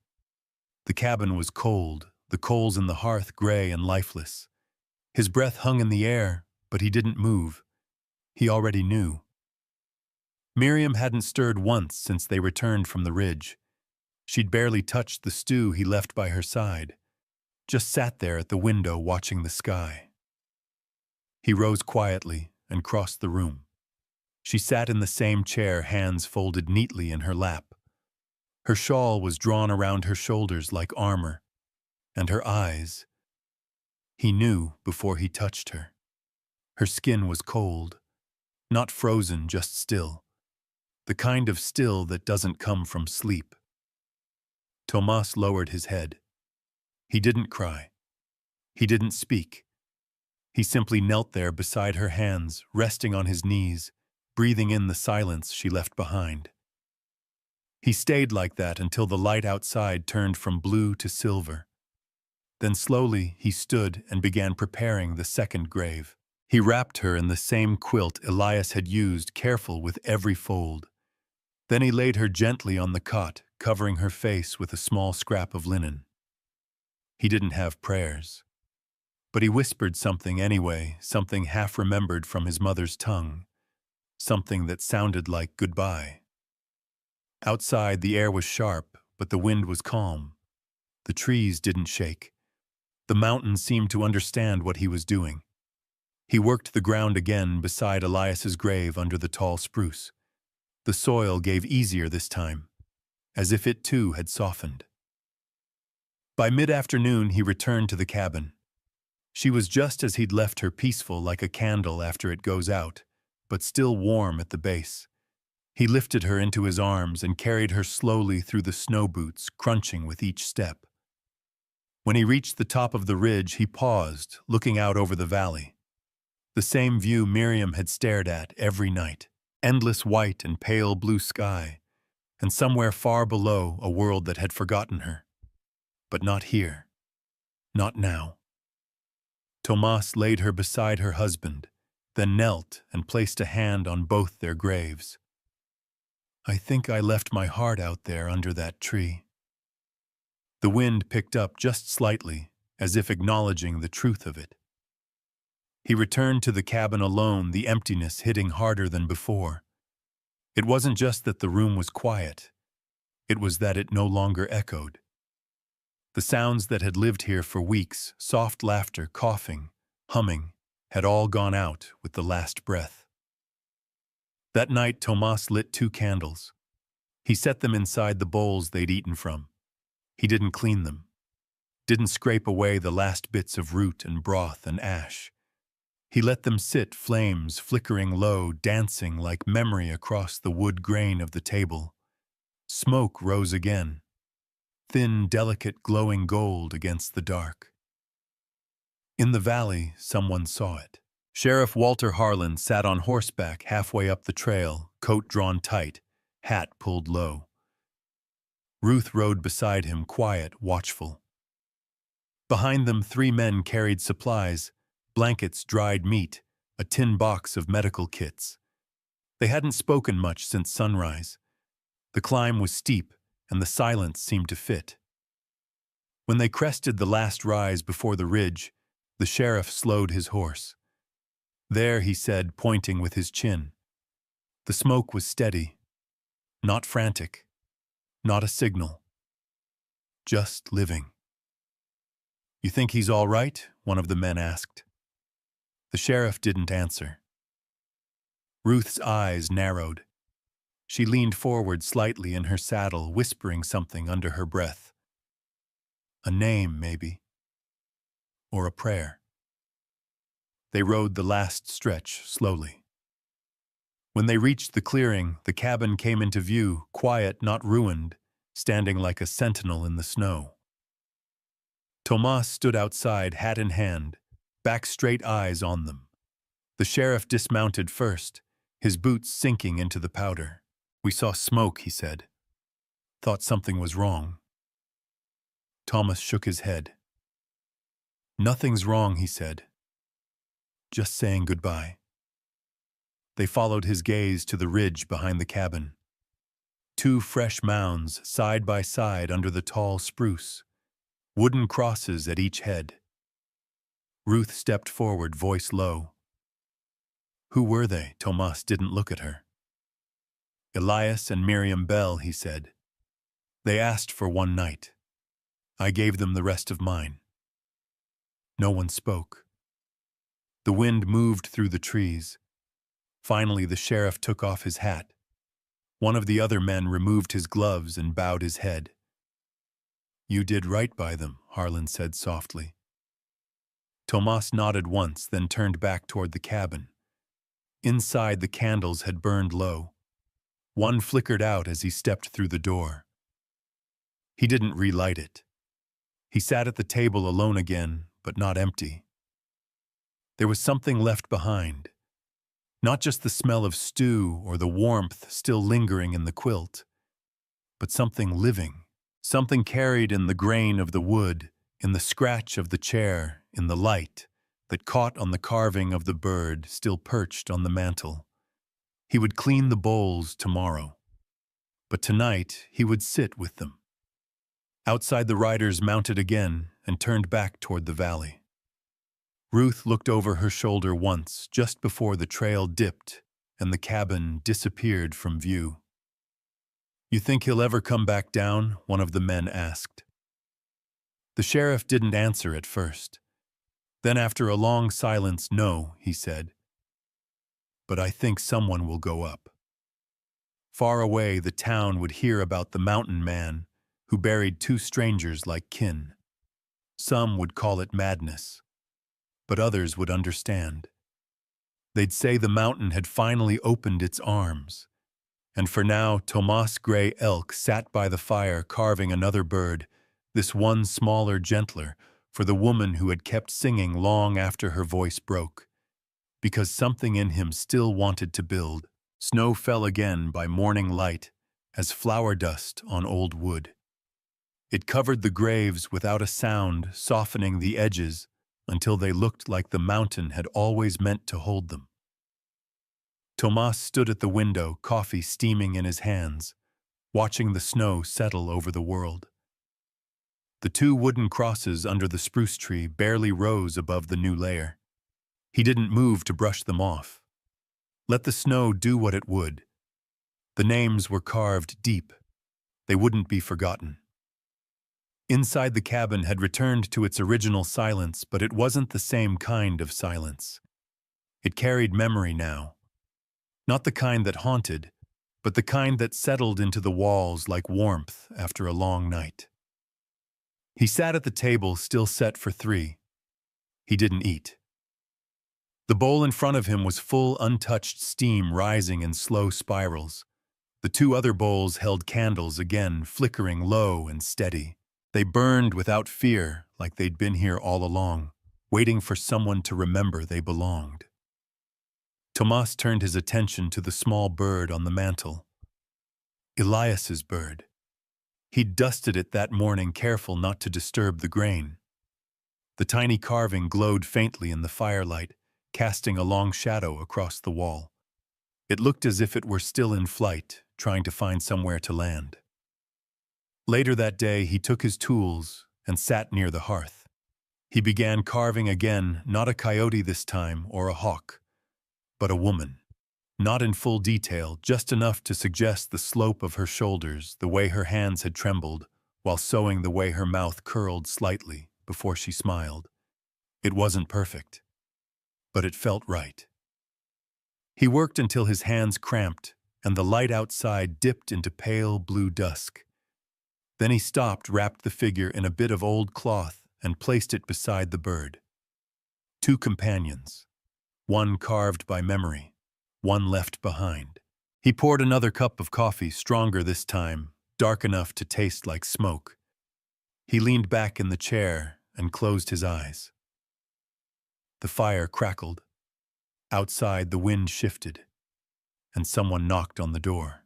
Speaker 1: The cabin was cold, the coals in the hearth gray and lifeless. His breath hung in the air, but he didn't move. He already knew. Miriam hadn't stirred once since they returned from the ridge. She'd barely touched the stew he left by her side, just sat there at the window watching the sky. He rose quietly and crossed the room. She sat in the same chair, hands folded neatly in her lap. Her shawl was drawn around her shoulders like armor, and her eyes, he knew before he touched her. Her skin was cold, not frozen, just still. The kind of still that doesn't come from sleep. Tomas lowered his head. He didn't cry. He didn't speak. He simply knelt there beside her, hands resting on his knees, breathing in the silence she left behind. He stayed like that until the light outside turned from blue to silver. Then slowly he stood and began preparing the second grave. He wrapped her in the same quilt Elias had used, careful with every fold. Then he laid her gently on the cot, covering her face with a small scrap of linen. He didn't have prayers, but he whispered something anyway, something half-remembered from his mother's tongue, something that sounded like goodbye. Outside, the air was sharp, but the wind was calm. The trees didn't shake. The mountains seemed to understand what he was doing. He worked the ground again beside Elias's grave under the tall spruce. The soil gave easier this time, as if it too had softened. By mid-afternoon, he returned to the cabin. She was just as he'd left her, peaceful like a candle after it goes out, but still warm at the base. He lifted her into his arms and carried her slowly through the snow boots, crunching with each step. When he reached the top of the ridge, he paused, looking out over the valley. The same view Miriam had stared at every night. Endless white and pale blue sky, and somewhere far below a world that had forgotten her. But not here. Not now. Tomas laid her beside her husband, then knelt and placed a hand on both their graves. "I think I left my heart out there under that tree." The wind picked up just slightly, as if acknowledging the truth of it. He returned to the cabin alone, the emptiness hitting harder than before. It wasn't just that the room was quiet. It was that it no longer echoed. The sounds that had lived here for weeks, soft laughter, coughing, humming, had all gone out with the last breath. That night, Tomas lit 2 candles. He set them inside the bowls they'd eaten from. He didn't clean them, didn't scrape away the last bits of root and broth and ash. He let them sit, flames flickering low, dancing like memory across the wood grain of the table. Smoke rose again, thin, delicate, glowing gold against the dark. In the valley, someone saw it. Sheriff Walter Harlan sat on horseback halfway up the trail, coat drawn tight, hat pulled low. Ruth rode beside him, quiet, watchful. Behind them, 3 men carried supplies, blankets, dried meat, a tin box of medical kits. They hadn't spoken much since sunrise. The climb was steep, and the silence seemed to fit. When they crested the last rise before the ridge, the sheriff slowed his horse. "There," he said, pointing with his chin. The smoke was steady, not frantic, not a signal. Just living. "You think he's all right?" one of the men asked. The sheriff didn't answer. Ruth's eyes narrowed. She leaned forward slightly in her saddle, whispering something under her breath. A name, maybe. Or a prayer. They rode the last stretch slowly. When they reached the clearing, the cabin came into view, quiet, not ruined, standing like a sentinel in the snow. Tomas stood outside, hat in hand, back straight, eyes on them. The sheriff dismounted first, his boots sinking into the powder. "We saw smoke," he said. "Thought something was wrong." Thomas shook his head. "Nothing's wrong," he said. "Just saying goodbye." They followed his gaze to the ridge behind the cabin. 2 fresh mounds side by side under the tall spruce, wooden crosses at each head. Ruth stepped forward, voice low. "Who were they?" Tomas didn't look at her. "Elias and Miriam Bell," he said. "They asked for 1 night. I gave them the rest of mine." No one spoke. The wind moved through the trees. Finally, the sheriff took off his hat. One of the other men removed his gloves and bowed his head. "You did right by them," Harlan said softly. Tomas nodded once, then turned back toward the cabin. Inside, the candles had burned low. One flickered out as he stepped through the door. He didn't relight it. He sat at the table alone again, but not empty. There was something left behind. Not just the smell of stew or the warmth still lingering in the quilt, but something living, something carried in the grain of the wood, in the scratch of the chair, in the light that caught on the carving of the bird still perched on the mantel. He would clean the bowls tomorrow, but tonight he would sit with them. Outside, the riders mounted again and turned back toward the valley. Ruth looked over her shoulder once, just before the trail dipped and the cabin disappeared from view. "You think he'll ever come back down?" one of the men asked. The sheriff didn't answer at first. Then, after a long silence, "No," he said. "But I think someone will go up." Far away, the town would hear about the mountain man who buried 2 strangers like kin. Some would call it madness, but others would understand. They'd say the mountain had finally opened its arms, and for now Tomas Gray Elk sat by the fire carving another bird, this one smaller, gentler, for the woman who had kept singing long after her voice broke. Because something in him still wanted to build. Snow fell again by morning light as flower dust on old wood. It covered the graves without a sound, softening the edges, until they looked like the mountain had always meant to hold them. Tomas stood at the window, coffee steaming in his hands, watching the snow settle over the world. The two wooden crosses under the spruce tree barely rose above the new layer. He didn't move to brush them off. Let the snow do what it would. The names were carved deep. They wouldn't be forgotten. Inside the cabin had returned to its original silence, but it wasn't the same kind of silence. It carried memory now. Not the kind that haunted, but the kind that settled into the walls like warmth after a long night. He sat at the table, still set for 3. He didn't eat. The bowl in front of him was full, untouched steam rising in slow spirals. The 2 other bowls held candles again, flickering low and steady. They burned without fear, like they'd been here all along, waiting for someone to remember they belonged. Tomas turned his attention to the small bird on the mantel. Elias's bird. He'd dusted it that morning, careful not to disturb the grain. The tiny carving glowed faintly in the firelight, casting a long shadow across the wall. It looked as if it were still in flight, trying to find somewhere to land. Later that day, he took his tools and sat near the hearth. He began carving again, not a coyote this time or a hawk, but a woman. Not in full detail, just enough to suggest the slope of her shoulders, the way her hands had trembled, while sewing, the way her mouth curled slightly before she smiled. It wasn't perfect, but it felt right. He worked until his hands cramped and the light outside dipped into pale blue dusk. Then he stopped, wrapped the figure in a bit of old cloth, and placed it beside the bird. 2 companions, one carved by memory, one left behind. He poured another cup of coffee, stronger this time, dark enough to taste like smoke. He leaned back in the chair and closed his eyes. The fire crackled. Outside, the wind shifted, and someone knocked on the door.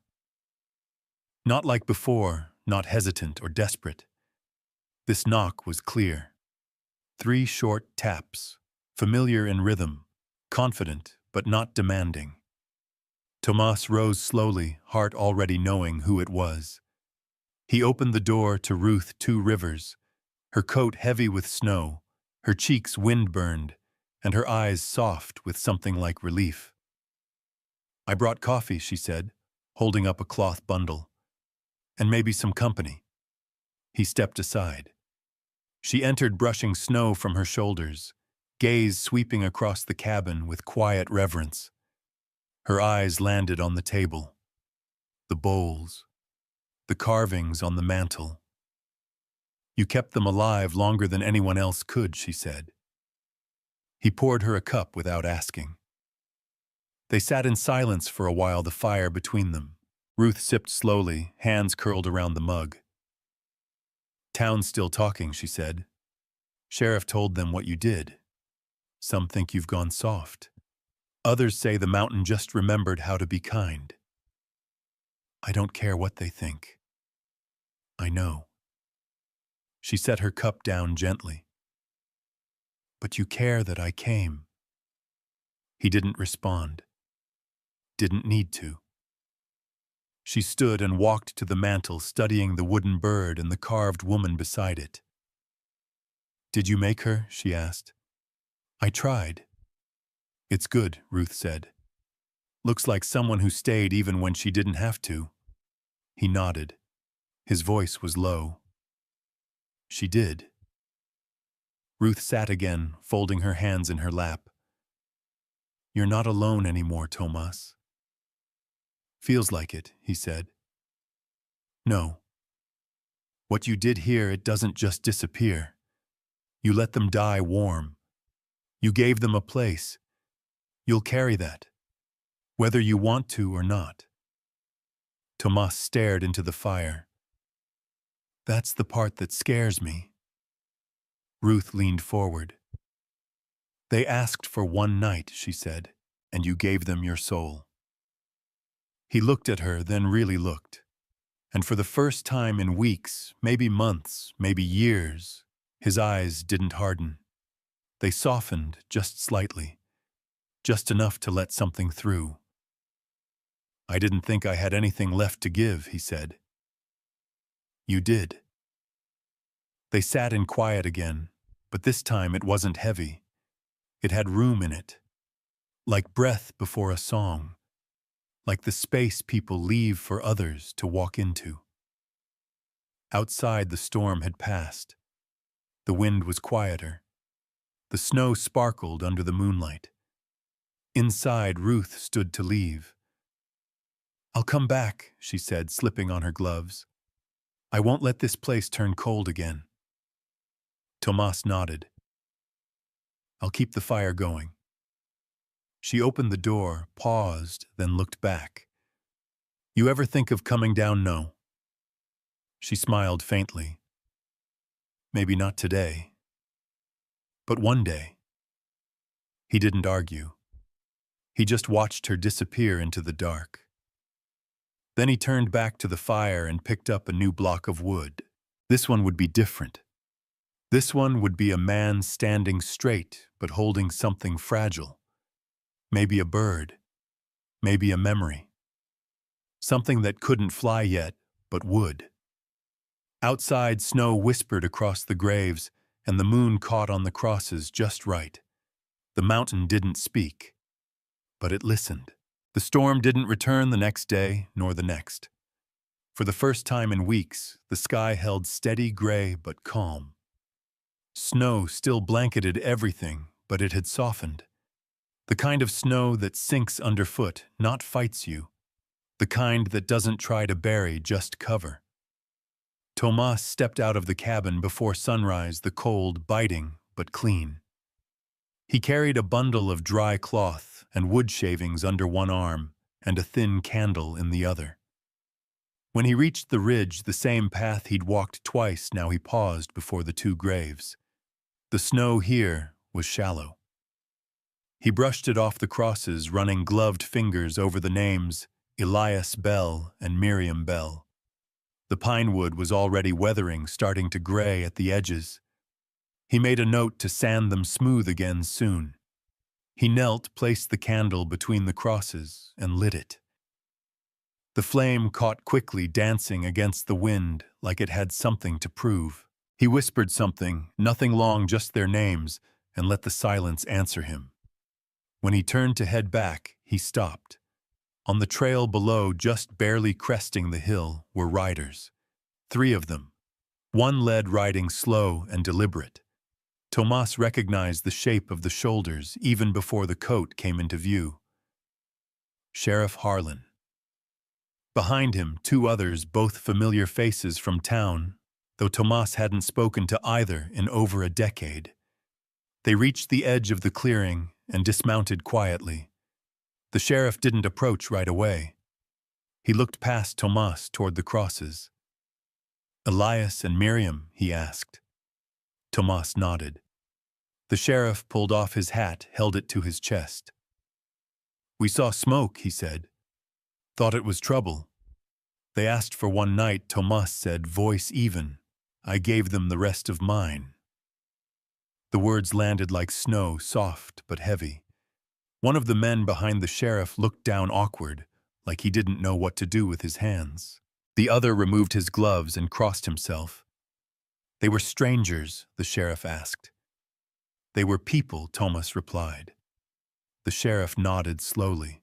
Speaker 1: Not like before, not hesitant or desperate. This knock was clear. 3 short taps, familiar in rhythm, confident but not demanding. Tomas rose slowly, heart already knowing who it was. He opened the door to Ruth 2 Rivers, her coat heavy with snow, her cheeks wind-burned, and her eyes soft with something like relief. "I brought coffee," she said, holding up a cloth bundle. "And maybe some company." He stepped aside. She entered, brushing snow from her shoulders, gaze sweeping across the cabin with quiet reverence. Her eyes landed on the table, the bowls, the carvings on the mantel. "You kept them alive longer than anyone else could," she said. He poured her a cup without asking. They sat in silence for a while, the fire between them. Ruth sipped slowly, hands curled around the mug. "Town's still talking," she said. "Sheriff told them what you did. Some think you've gone soft. Others say the mountain just remembered how to be kind. I don't care what they think. I know." She set her cup down gently. "But you care that I came." He didn't respond. Didn't need to. She stood and walked to the mantel, studying the wooden bird and the carved woman beside it. "Did you make her?" she asked. "I tried." "It's good," Ruth said. "Looks like someone who stayed even when she didn't have to." He nodded. His voice was low. "She did." Ruth sat again, folding her hands in her lap. "You're not alone anymore, Tomas." "Feels like it," he said. "No. What you did here, it doesn't just disappear. You let them die warm. You gave them a place. You'll carry that, whether you want to or not." Tomas stared into the fire. "That's the part that scares me." Ruth leaned forward. "They asked for one night," she said, "and you gave them your soul." He looked at her, then really looked. And for the first time in weeks, maybe months, maybe years, his eyes didn't harden. They softened just slightly, just enough to let something through. "I didn't think I had anything left to give," he said. "You did." They sat in quiet again, but this time it wasn't heavy. It had room in it, like breath before a song, like the space people leave for others to walk into. Outside, the storm had passed. The wind was quieter. The snow sparkled under the moonlight. Inside, Ruth stood to leave. "I'll come back," she said, slipping on her gloves. "I won't let this place turn cold again." Tomas nodded. "I'll keep the fire going." She opened the door, paused, then looked back. "You ever think of coming down? No." She smiled faintly. "Maybe not today. But one day." He didn't argue. He just watched her disappear into the dark. Then he turned back to the fire and picked up a new block of wood. This one would be different. This one would be a man standing straight but holding something fragile. Maybe a bird. Maybe a memory. Something that couldn't fly yet, but would. Outside, snow whispered across the graves, and the moon caught on the crosses just right. The mountain didn't speak, but it listened. The storm didn't return the next day, nor the next. For the first time in weeks, the sky held steady gray but calm. Snow still blanketed everything, but it had softened. The kind of snow that sinks underfoot, not fights you. The kind that doesn't try to bury, just cover. Tomas stepped out of the cabin before sunrise, the cold biting but clean. He carried a bundle of dry cloth and wood shavings under one arm and a thin candle in the other. When he reached the ridge, the same path he'd walked twice, now he paused before the two graves. The snow here was shallow. He brushed it off the crosses, running gloved fingers over the names Elias Bell and Miriam Bell. The pine wood was already weathering, starting to gray at the edges. He made a note to sand them smooth again soon. He knelt, placed the candle between the crosses, and lit it. The flame caught quickly, dancing against the wind like it had something to prove. He whispered something, nothing long, just their names, and let the silence answer him. When he turned to head back, he stopped. On the trail below, just barely cresting the hill, were riders. 3 of them. One led, riding slow and deliberate. Tomas recognized the shape of the shoulders even before the coat came into view. Sheriff Harlan. Behind him, 2 others, both familiar faces from town, though Tomas hadn't spoken to either in over a decade. They reached the edge of the clearing and dismounted quietly. The sheriff didn't approach right away. He looked past Tomas toward the crosses. "Elias and Miriam?" he asked. Tomas nodded. The sheriff pulled off his hat, held it to his chest. "We saw smoke," he said. "Thought it was trouble. They asked for one night," Tomas said, voice even. "I gave them the rest of mine." The words landed like snow, soft but heavy. One of the men behind the sheriff looked down awkward, like he didn't know what to do with his hands. The other removed his gloves and crossed himself. "They were strangers?" the sheriff asked. "They were people," Tomas replied. The sheriff nodded slowly.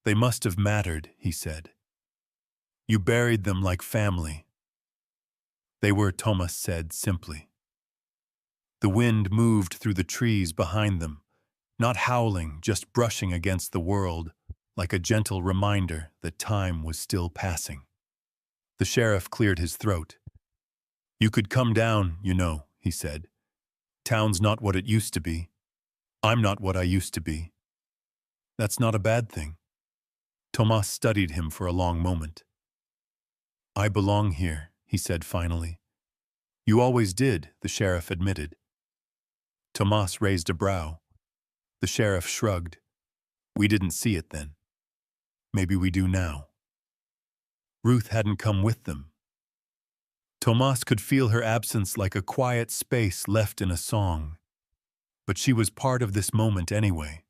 Speaker 1: "They must have mattered," he said. "You buried them like family." "They were," Tomas said simply. The wind moved through the trees behind them, not howling, just brushing against the world, like a gentle reminder that time was still passing. The sheriff cleared his throat. "You could come down, you know," he said. "Town's not what it used to be. I'm not what I used to be. That's not a bad thing." Tomas studied him for a long moment. "I belong here," he said finally. "You always did," the sheriff admitted. Tomas raised a brow. The sheriff shrugged. "We didn't see it then. Maybe we do now." Ruth hadn't come with them. Tomas could feel her absence like a quiet space left in a song. but she was part of this moment anyway.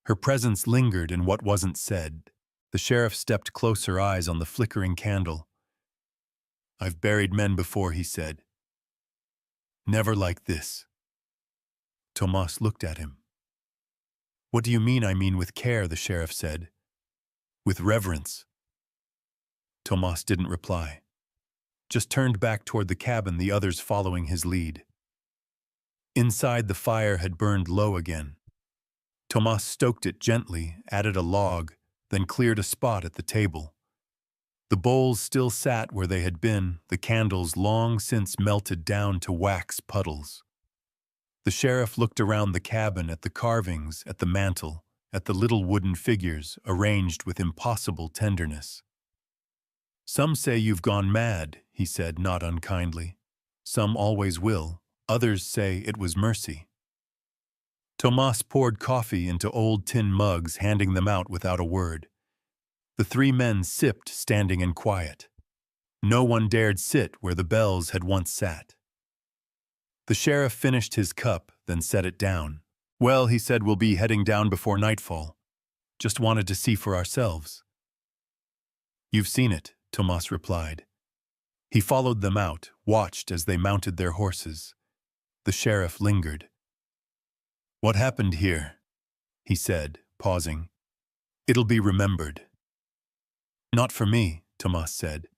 Speaker 1: Her presence lingered in what wasn't said. The sheriff stepped closer, eyes on the flickering candle. "I've buried men before," he said. "Never like this." Tomas looked at him. "What do you mean?" "I mean with care," the sheriff said. "With reverence." Tomas didn't reply. Just turned back toward the cabin, the others following his lead. Inside, the fire had burned low again. Tomas stoked it gently, added a log, then cleared a spot at the table. The bowls still sat where they had been, the candles long since melted down to wax puddles. The sheriff looked around the cabin at the carvings, at the mantel, at the little wooden figures arranged with impossible tenderness. "Some say you've gone mad," he said, not unkindly. "Some always will. Others say it was mercy." Tomas poured coffee into old tin mugs, handing them out without a word. The three men sipped, standing in quiet. No one dared sit where the bells had once sat. The sheriff finished his cup, then set it down. "Well," he said, "we'll be heading down before nightfall. Just wanted to see for ourselves." "You've seen it," Tomas replied. He followed them out, watched as they mounted their horses. The sheriff lingered. "What happened here?" he said, pausing. "It'll be remembered." "Not for me," Tomas said.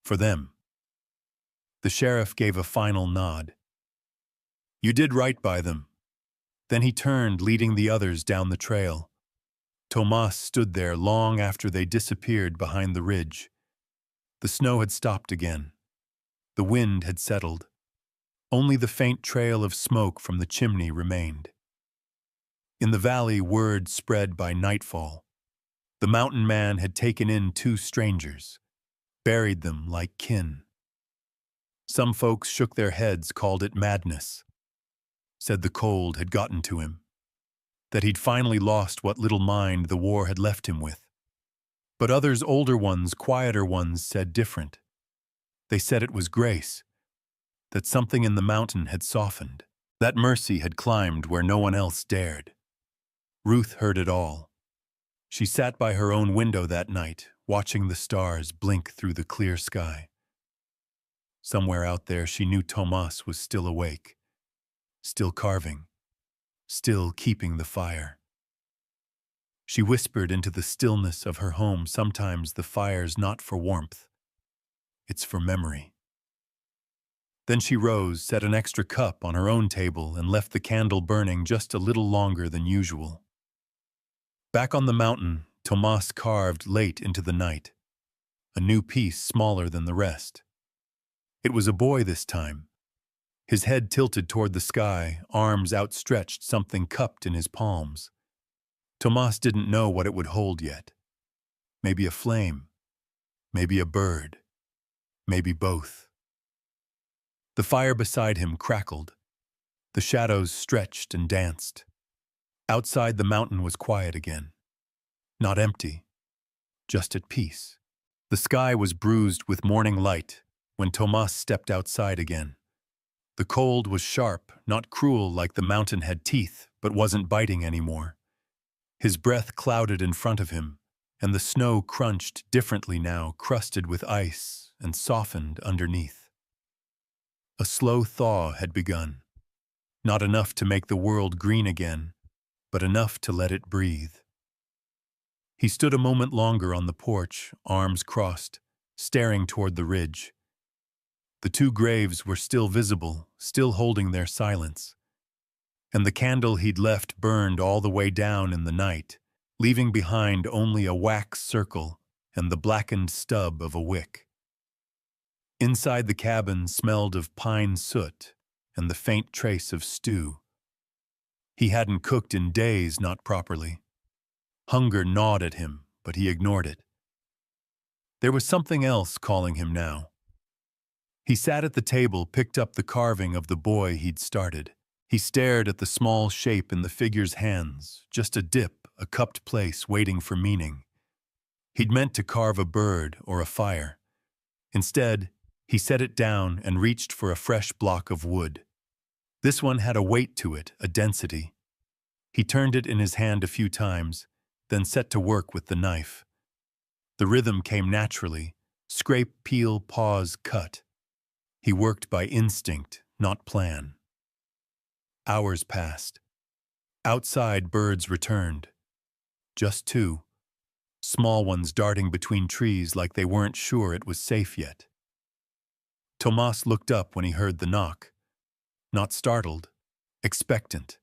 Speaker 1: "For them." The sheriff gave a final nod. "You did right by them." Then he turned, leading the others down the trail. Tomas stood there long after they disappeared behind the ridge. The snow had stopped again. The wind had settled. Only the faint trail of smoke from the chimney remained. In the valley, word spread by nightfall. The mountain man had taken in two strangers, buried them like kin. Some folks shook their heads, called it madness, said the cold had gotten to him, that he'd finally lost what little mind the war had left him with. But others, older ones, quieter ones, said different. They said it was grace, that something in the mountain had softened, that mercy had climbed where no one else dared. Ruth heard it all. She sat by her own window that night, watching the stars blink through the clear sky. Somewhere out there, she knew Tomas was still awake, still carving, still keeping the fire. She whispered into the stillness of her home, "Sometimes the fire's not for warmth, it's for memory." Then she rose, set an extra cup on her own table, and left the candle burning just a little longer than usual. Back on the mountain, Tomas carved late into the night, a new piece smaller than the rest. It was a boy this time. His head tilted toward the sky, arms outstretched, something cupped in his palms. Tomas didn't know what it would hold yet. Maybe a flame, maybe a bird, maybe both. The fire beside him crackled. The shadows stretched and danced. Outside, the mountain was quiet again. Not empty, just at peace. The sky was bruised with morning light when Tomas stepped outside again. The cold was sharp, not cruel like the mountain had teeth, but wasn't biting anymore. His breath clouded in front of him, and the snow crunched differently now, crusted with ice and softened underneath. A slow thaw had begun. Not enough to make the world green again, but enough to let it breathe. He stood a moment longer on the porch, arms crossed, staring toward the ridge. The two graves were still visible, still holding their silence. And the candle he'd left burned all the way down in the night, leaving behind only a wax circle and the blackened stub of a wick. Inside the cabin smelled of pine soot and the faint trace of stew. He hadn't cooked in days, not properly. Hunger gnawed at him, but he ignored it. There was something else calling him now. He sat at the table, picked up the carving of the boy he'd started. He stared at the small shape in the figure's hands, just a dip, a cupped place waiting for meaning. He'd meant to carve a bird or a fire. Instead, he set it down and reached for a fresh block of wood. This one had a weight to it, a density. He turned it in his hand a few times, then set to work with the knife. The rhythm came naturally. Scrape, peel, pause, cut. He worked by instinct, not plan. Hours passed. Outside, birds returned. Just two. Small ones darting between trees like they weren't sure it was safe yet. Tomas looked up when he heard the knock. Not startled, expectant.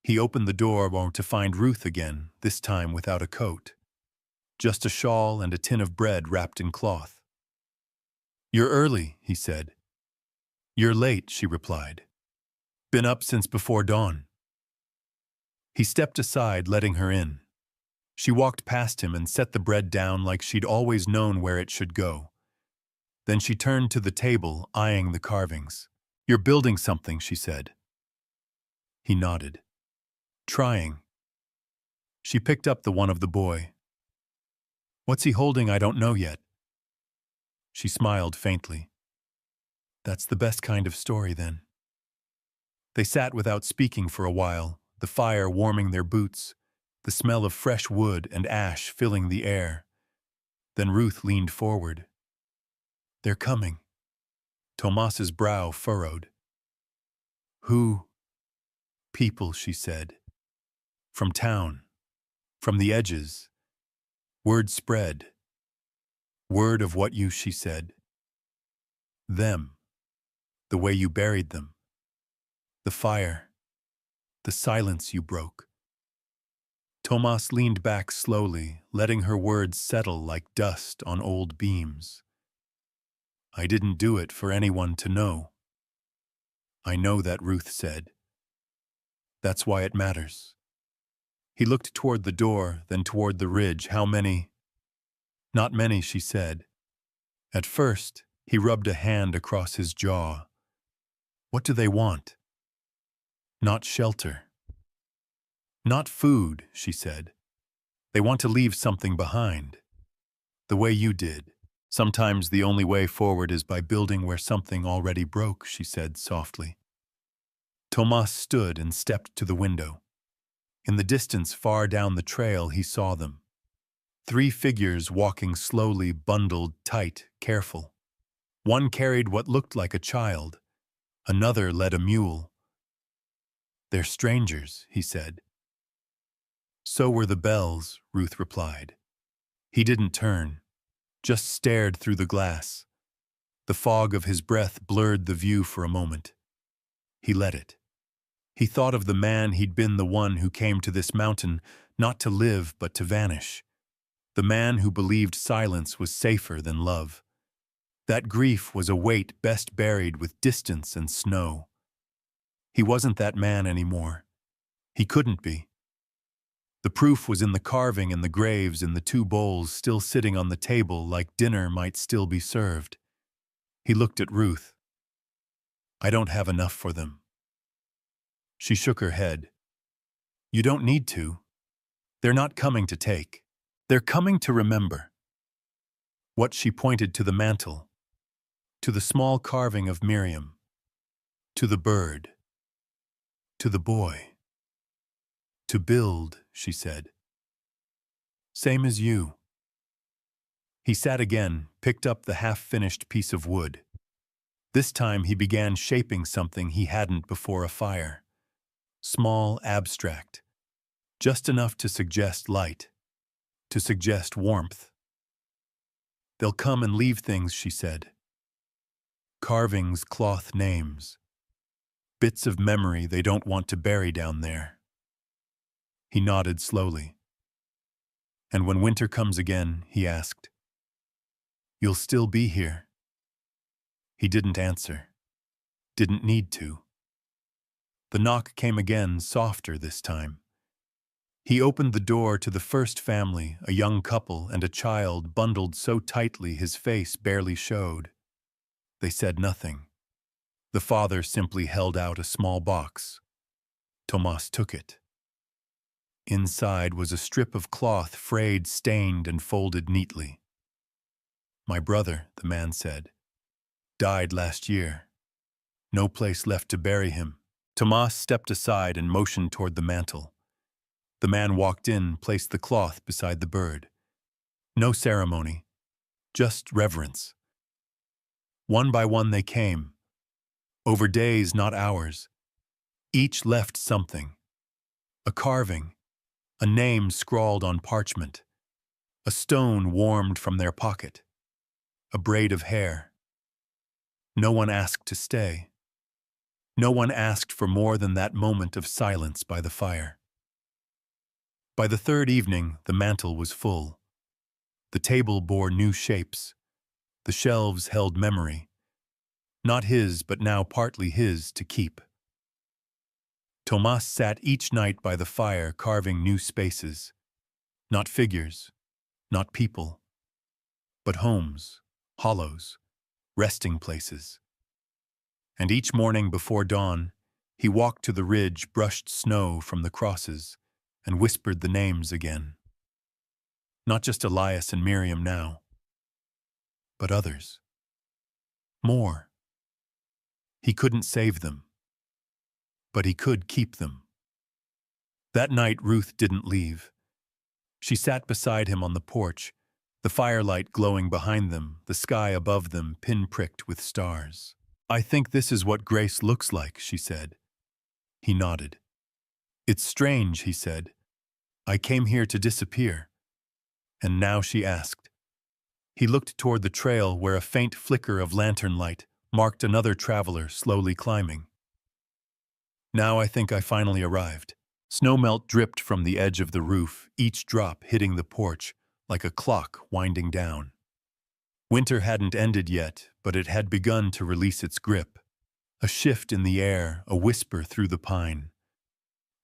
Speaker 1: He opened the door to find Ruth again, this time without a coat. Just a shawl and a tin of bread wrapped in cloth. "You're early," he said. "You're late," she replied. "Been up since before dawn." He stepped aside, letting her in. She walked past him and set the bread down like she'd always known where it should go. Then she turned to the table, eyeing the carvings. "You're building something," she said. He nodded. "Trying." She picked up the one of the boy. "What's he holding? I don't know yet." She smiled faintly. "That's the best kind of story, then." They sat without speaking for a while, the fire warming their boots, the smell of fresh wood and ash filling the air. Then Ruth leaned forward. "They're coming." Tomas's brow furrowed. "Who?" "People," she said. "From town. From the edges. Word spread. Word of what you," she said. "Them. The way you buried them. The fire. The silence you broke." Tomas leaned back slowly, letting her words settle like dust on old beams. "I didn't do it for anyone to know." "I know that," Ruth said. "That's why it matters." He looked toward the door, then toward the ridge. "How many?" "Not many," she said. At first, he rubbed a hand across his jaw. "What do they want?" "Not shelter. Not food," she said. "They want to leave something behind. The way you did. Sometimes the only way forward is by building where something already broke," she said softly. Tomas stood and stepped to the window. In the distance, far down the trail, he saw them. 3 figures walking slowly, bundled, tight, careful. One carried what looked like a child. Another led a mule. "They're strangers," he said. "So were the bells," Ruth replied. He didn't turn, just stared through the glass. The fog of his breath blurred the view for a moment. He let it. He thought of the man he'd been, the one who came to this mountain, not to live but to vanish. The man who believed silence was safer than love. That grief was a weight best buried with distance and snow. He wasn't that man anymore. He couldn't be. The proof was in the carving and the graves, in the 2 bowls still sitting on the table like dinner might still be served. He looked at Ruth. "I don't have enough for them." She shook her head. "You don't need to. They're not coming to take. They're coming to remember." What? She pointed to the mantle, to the small carving of Miriam, to the bird, to the boy. "To build," she said. "Same as you." He sat again, picked up the half-finished piece of wood. This time he began shaping something he hadn't before a fire. Small, abstract. Just enough to suggest light, to suggest warmth. "They'll come and leave things," she said. "Carvings, cloth, names. Bits of memory they don't want to bury down there." He nodded slowly. "And when winter comes again," he asked, "you'll still be here?" He didn't answer. Didn't need to. The knock came again, softer this time. He opened the door to the first family, a young couple and a child bundled so tightly his face barely showed. They said nothing. The father simply held out a small box. Tomas took it. Inside was a strip of cloth, frayed, stained, and folded neatly. "My brother," the man said, "died last year. No place left to bury him. Tomas stepped aside and motioned toward the mantel. The man walked in, placed the cloth beside the bird. No ceremony, just reverence. One by one they came, over days, not hours. Each left something. A carving, a name scrawled on parchment, a stone warmed from their pocket, a braid of hair. No one asked to stay. No one asked for more than that moment of silence by the fire. By the third evening, the mantel was full. The table bore new shapes. The shelves held memory. Not his, but now partly his, to keep. Tomas sat each night by the fire carving new spaces. Not figures, not people, but homes, hollows, resting places. And each morning before dawn, he walked to the ridge, brushed snow from the crosses, and whispered the names again. Not just Elias and Miriam now, but others. More. He couldn't save them, but he could keep them. That night Ruth didn't leave. She sat beside him on the porch, the firelight glowing behind them, the sky above them pin-pricked with stars. "I think this is what grace looks like," she said. He nodded. "It's strange," he said. "I came here to disappear." And now she asked. He looked toward the trail where a faint flicker of lantern light marked another traveler slowly climbing. "Now I think I finally arrived." Snowmelt dripped from the edge of the roof, each drop hitting the porch like a clock winding down. Winter hadn't ended yet, but it had begun to release its grip. A shift in the air, a whisper through the pine.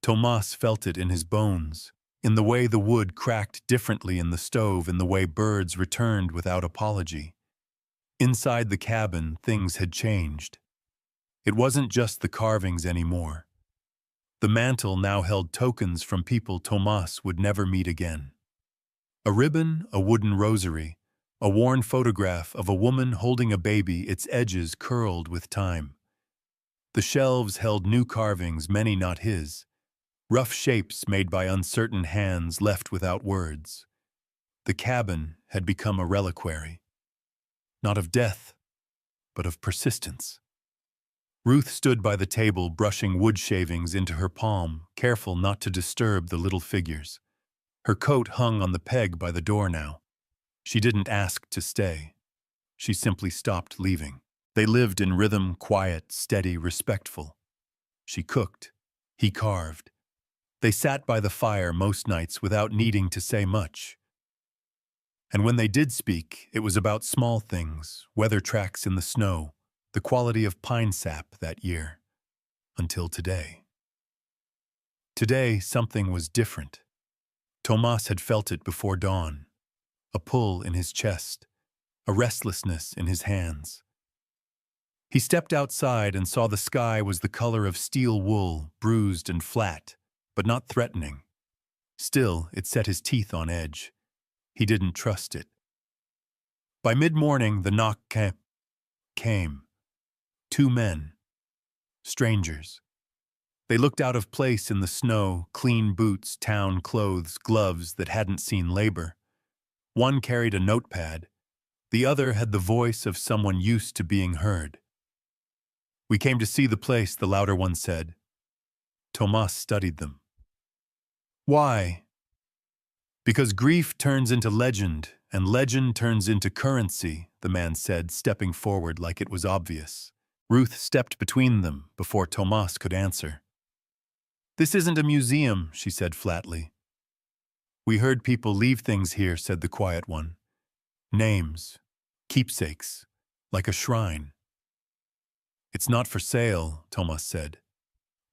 Speaker 1: Tomas felt it in his bones, in the way the wood cracked differently in the stove, in the way birds returned without apology. Inside the cabin, things had changed. It wasn't just the carvings anymore. The mantel now held tokens from people Tomas would never meet again. A ribbon, a wooden rosary, a worn photograph of a woman holding a baby, its edges curled with time. The shelves held new carvings, many not his, rough shapes made by uncertain hands left without words. The cabin had become a reliquary, not of death, but of persistence. Ruth stood by the table, brushing wood shavings into her palm, careful not to disturb the little figures. Her coat hung on the peg by the door now. She didn't ask to stay. She simply stopped leaving. They lived in rhythm, quiet, steady, respectful. She cooked. He carved. They sat by the fire most nights without needing to say much. And when they did speak, it was about small things, weather tracks in the snow, the quality of pine sap that year, until today. Today, something was different. Tomas had felt it before dawn, a pull in his chest, a restlessness in his hands. He stepped outside and saw the sky was the color of steel wool, bruised and flat, but not threatening. Still, it set his teeth on edge. He didn't trust it. By mid-morning, the knock came. 2 men. Strangers. They looked out of place in the snow, clean boots, town clothes, gloves that hadn't seen labor. One carried a notepad. The other had the voice of someone used to being heard. "We came to see the place," the louder one said. Tomas studied them. "Why?" "Because grief turns into legend, and legend turns into currency," the man said, stepping forward like it was obvious. Ruth stepped between them before Tomas could answer. "This isn't a museum," she said flatly. "We heard people leave things here," said the quiet one. "Names, keepsakes, like a shrine." "It's not for sale," Tomas said.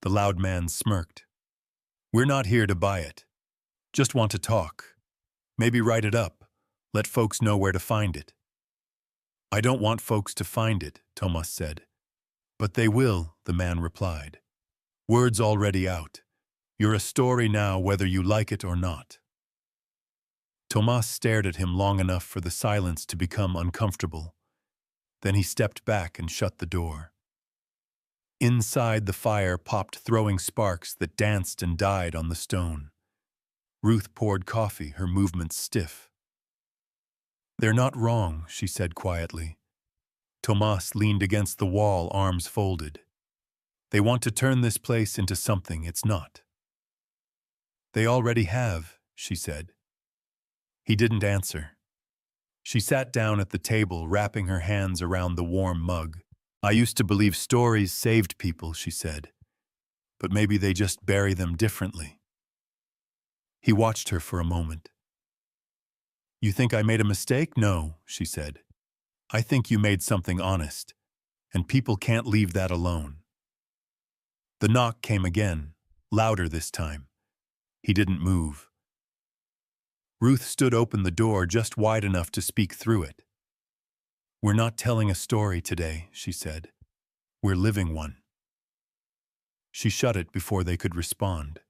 Speaker 1: The loud man smirked. "We're not here to buy it. Just want to talk. Maybe write it up. Let folks know where to find it." "I don't want folks to find it," Tomas said. "But they will," the man replied. "Word's already out. You're a story now whether you like it or not." Tomas stared at him long enough for the silence to become uncomfortable. Then he stepped back and shut the door. Inside, the fire popped, throwing sparks that danced and died on the stone. Ruth poured coffee, her movements stiff. "They're not wrong," she said quietly. Tomas leaned against the wall, arms folded. "They want to turn this place into something it's not." "They already have," she said. He didn't answer. She sat down at the table, wrapping her hands around the warm mug. "I used to believe stories saved people," she said. "But maybe they just bury them differently." He watched her for a moment. "You think I made a mistake?" "No," she said. "I think you made something honest, and people can't leave that alone." The knock came again, louder this time. He didn't move. Ruth stood open the door just wide enough to speak through it. "We're not telling a story today," she said. "We're living one." She shut it before they could respond.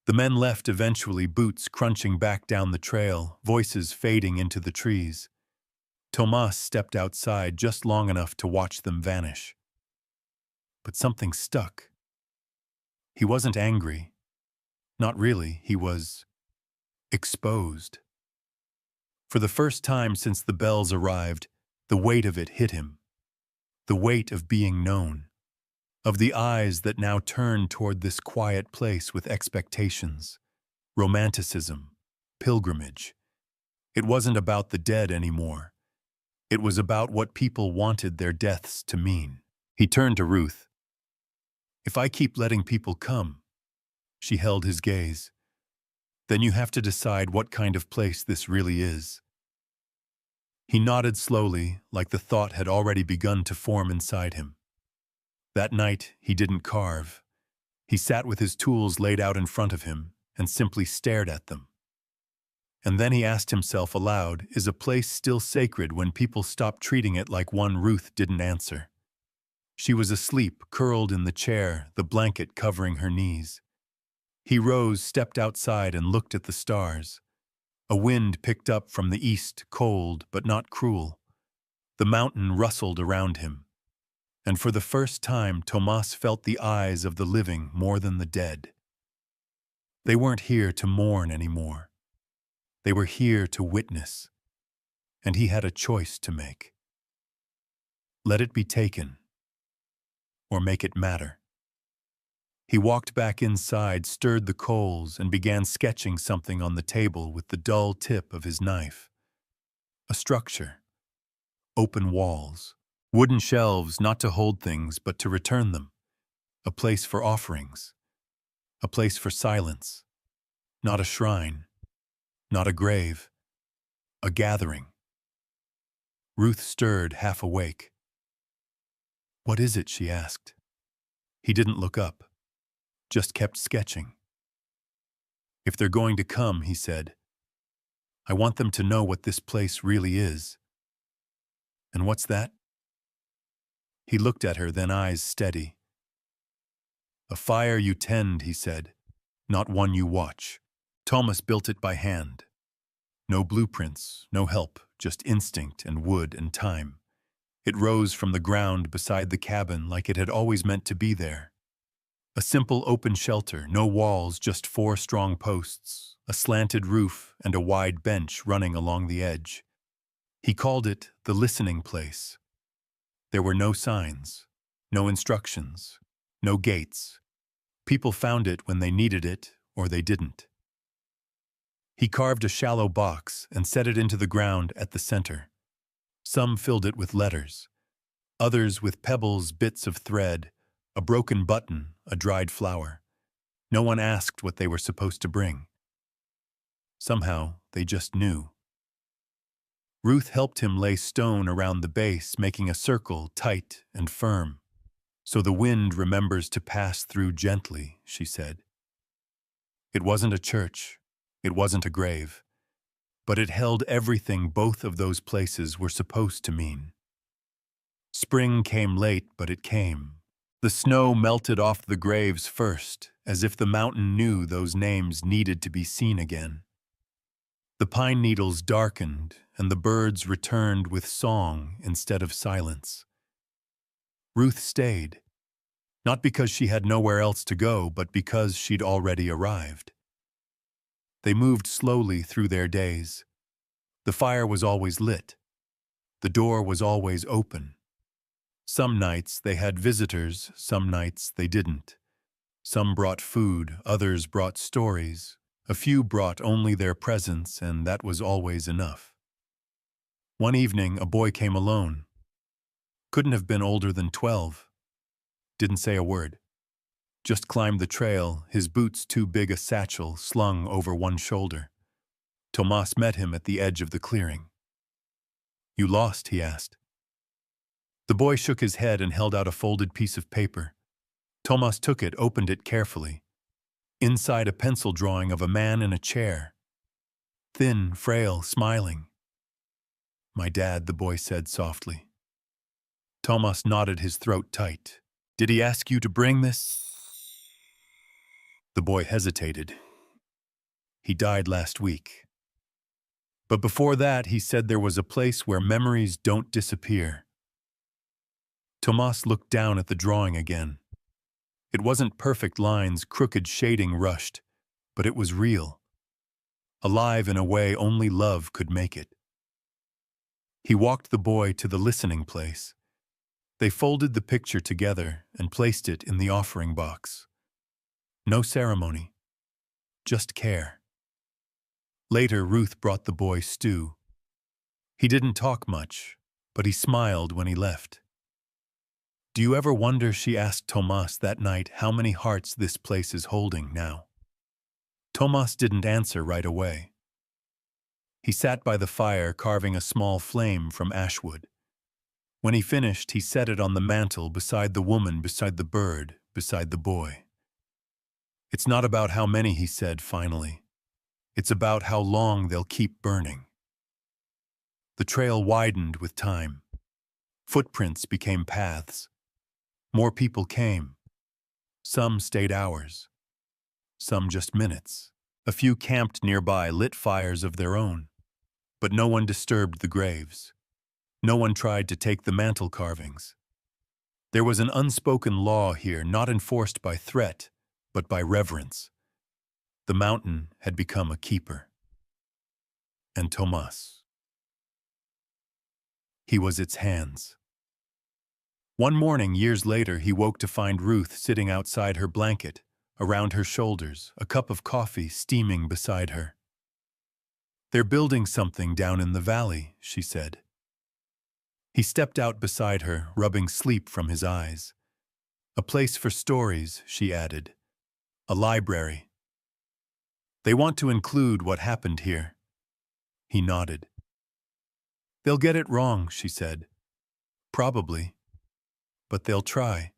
Speaker 1: The men left eventually, boots crunching back down the trail, voices fading into the trees. Tomas stepped outside just long enough to watch them vanish. But something stuck. He wasn't angry. Not really. He was exposed. For the first time since the bells arrived, the weight of it hit him. The weight of being known. Of the eyes that now turned toward this quiet place with expectations, romanticism, pilgrimage. It wasn't about the dead anymore. It was about what people wanted their deaths to mean. He turned to Ruth. "If I keep letting people come," she held his gaze, "then you have to decide what kind of place this really is." He nodded slowly, like the thought had already begun to form inside him. That night, he didn't carve. He sat with his tools laid out in front of him and simply stared at them. And then he asked himself aloud, is a place still sacred when people stop treating it like one? Ruth didn't answer. She was asleep, curled in the chair, the blanket covering her knees. He rose, stepped outside, and looked at the stars. A wind picked up from the east, cold but not cruel. The mountain rustled around him. And for the first time, Tomas felt the eyes of the living more than the dead. They weren't here to mourn anymore. They were here to witness. And he had a choice to make. Let it be taken, or make it matter. He walked back inside, stirred the coals, and began sketching something on the table with the dull tip of his knife. A structure. Open walls. Wooden shelves, not to hold things, but to return them. A place for offerings. A place for silence. Not a shrine. Not a grave. A gathering. Ruth stirred, half awake. "What is it?" she asked. He didn't look up, just kept sketching. "If they're going to come," he said, "I want them to know what this place really is." "And what's that?" He looked at her, then eyes steady. "A fire you tend," he said, "not one you watch." Thomas built it by hand. No blueprints, no help, just instinct and wood and time. It rose from the ground beside the cabin like it had always meant to be there. A simple open shelter, no walls, just 4 strong posts, a slanted roof, and a wide bench running along the edge. He called it the listening place. There were no signs, no instructions, no gates. People found it when they needed it, or they didn't. He carved a shallow box and set it into the ground at the center. Some filled it with letters, others with pebbles, bits of thread, a broken button, a dried flower. No one asked what they were supposed to bring. Somehow, they just knew. Ruth helped him lay stone around the base, making a circle tight and firm. "So the wind remembers to pass through gently," she said. It wasn't a church. It wasn't a grave. But it held everything both of those places were supposed to mean. Spring came late, but it came. The snow melted off the graves first, as if the mountain knew those names needed to be seen again. The pine needles darkened, and the birds returned with song instead of silence. Ruth stayed, Not because she had nowhere else to go, but because she'd already arrived. They moved slowly through their days. The fire was always lit. The door was always open. Some nights they had visitors, some nights they didn't. Some brought food, others brought stories. A few brought only their presence, and that was always enough. One evening, a boy came alone. Couldn't have been older than 12. Didn't say a word. Just climbed the trail, his boots too big a satchel slung over one shoulder. Tomas met him at the edge of the clearing. "You lost?" he asked. The boy shook his head and held out a folded piece of paper. Tomas took it, opened it carefully. Inside, a pencil drawing of a man in a chair. Thin, frail, smiling. "My dad," the boy said softly. Tomas nodded, his throat tight. "Did he ask you to bring this?" The boy hesitated. "He died last week. But before that, he said there was a place where memories don't disappear." Tomas looked down at the drawing again. It wasn't perfect lines, crooked shading rushed, but it was real. Alive in a way only love could make it. He walked the boy to the listening place. They folded the picture together and placed it in the offering box. No ceremony, just care. Later, Ruth brought the boy stew. He didn't talk much, but he smiled when he left. "Do you ever wonder," she asked Tomas that night, "how many hearts this place is holding now?" Tomas didn't answer right away. He sat by the fire, carving a small flame from ashwood. When he finished, he set it on the mantel beside the woman, beside the bird, beside the boy. "It's not about how many," he said finally. "It's about how long they'll keep burning." The trail widened with time. Footprints became paths. More people came. Some stayed hours. Some just minutes. A few camped nearby, lit fires of their own. But no one disturbed the graves. No one tried to take the mantel carvings. There was an unspoken law here, not enforced by threat, but by reverence. The mountain had become a keeper. And Tomas. He was its hands. One morning, years later, he woke to find Ruth sitting outside her blanket, around her shoulders, a cup of coffee steaming beside her. "They're building something down in the valley," she said. He stepped out beside her, rubbing sleep from his eyes. "A place for stories," she added. "A library. They want to include what happened here." He nodded. "They'll get it wrong," she said. "Probably. But they'll try."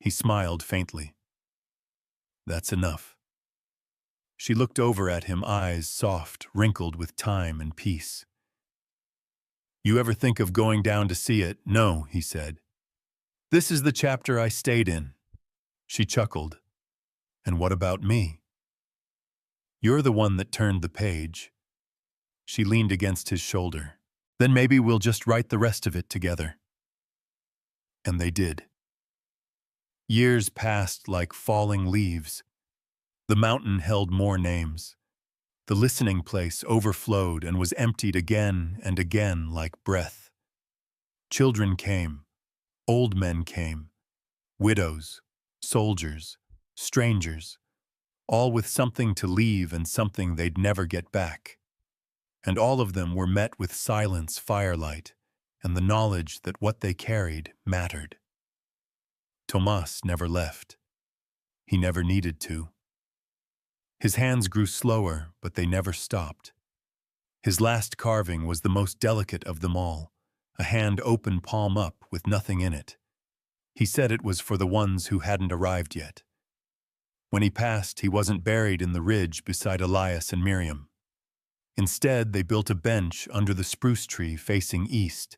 Speaker 1: He smiled faintly. "That's enough." She looked over at him, eyes soft, wrinkled with time and peace. "You ever think of going down to see it?" "No," he said. "This is the chapter I stayed in." She chuckled. "And what about me?" "You're the one that turned the page." She leaned against his shoulder. "Then maybe we'll just write the rest of it together." And they did. Years passed like falling leaves. The mountain held more names. The listening place overflowed and was emptied again and again like breath. Children came. Old men came. Widows, soldiers, strangers, all with something to leave and something they'd never get back. And all of them were met with silence, firelight, and the knowledge that what they carried mattered. Tomas never left. He never needed to. His hands grew slower, but they never stopped. His last carving was the most delicate of them all, a hand open, palm up, with nothing in it. He said it was for the ones who hadn't arrived yet. When he passed, he wasn't buried in the ridge beside Elias and Miriam. Instead, they built a bench under the spruce tree facing east.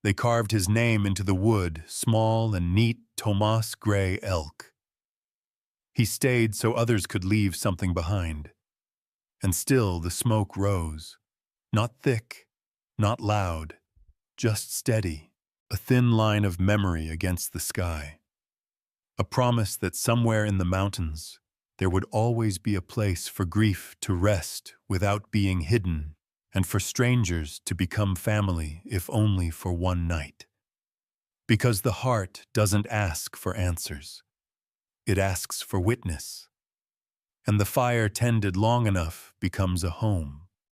Speaker 1: They carved his name into the wood, small and neat, Tomas Gray Elk. He stayed so others could leave something behind. And still the smoke rose. Not thick, not loud, just steady, a thin line of memory against the sky. A promise that somewhere in the mountains there would always be a place for grief to rest without being hidden, and for strangers to become family if only for one night. Because the heart doesn't ask for answers. It asks for witness. And the fire tended long enough becomes a home.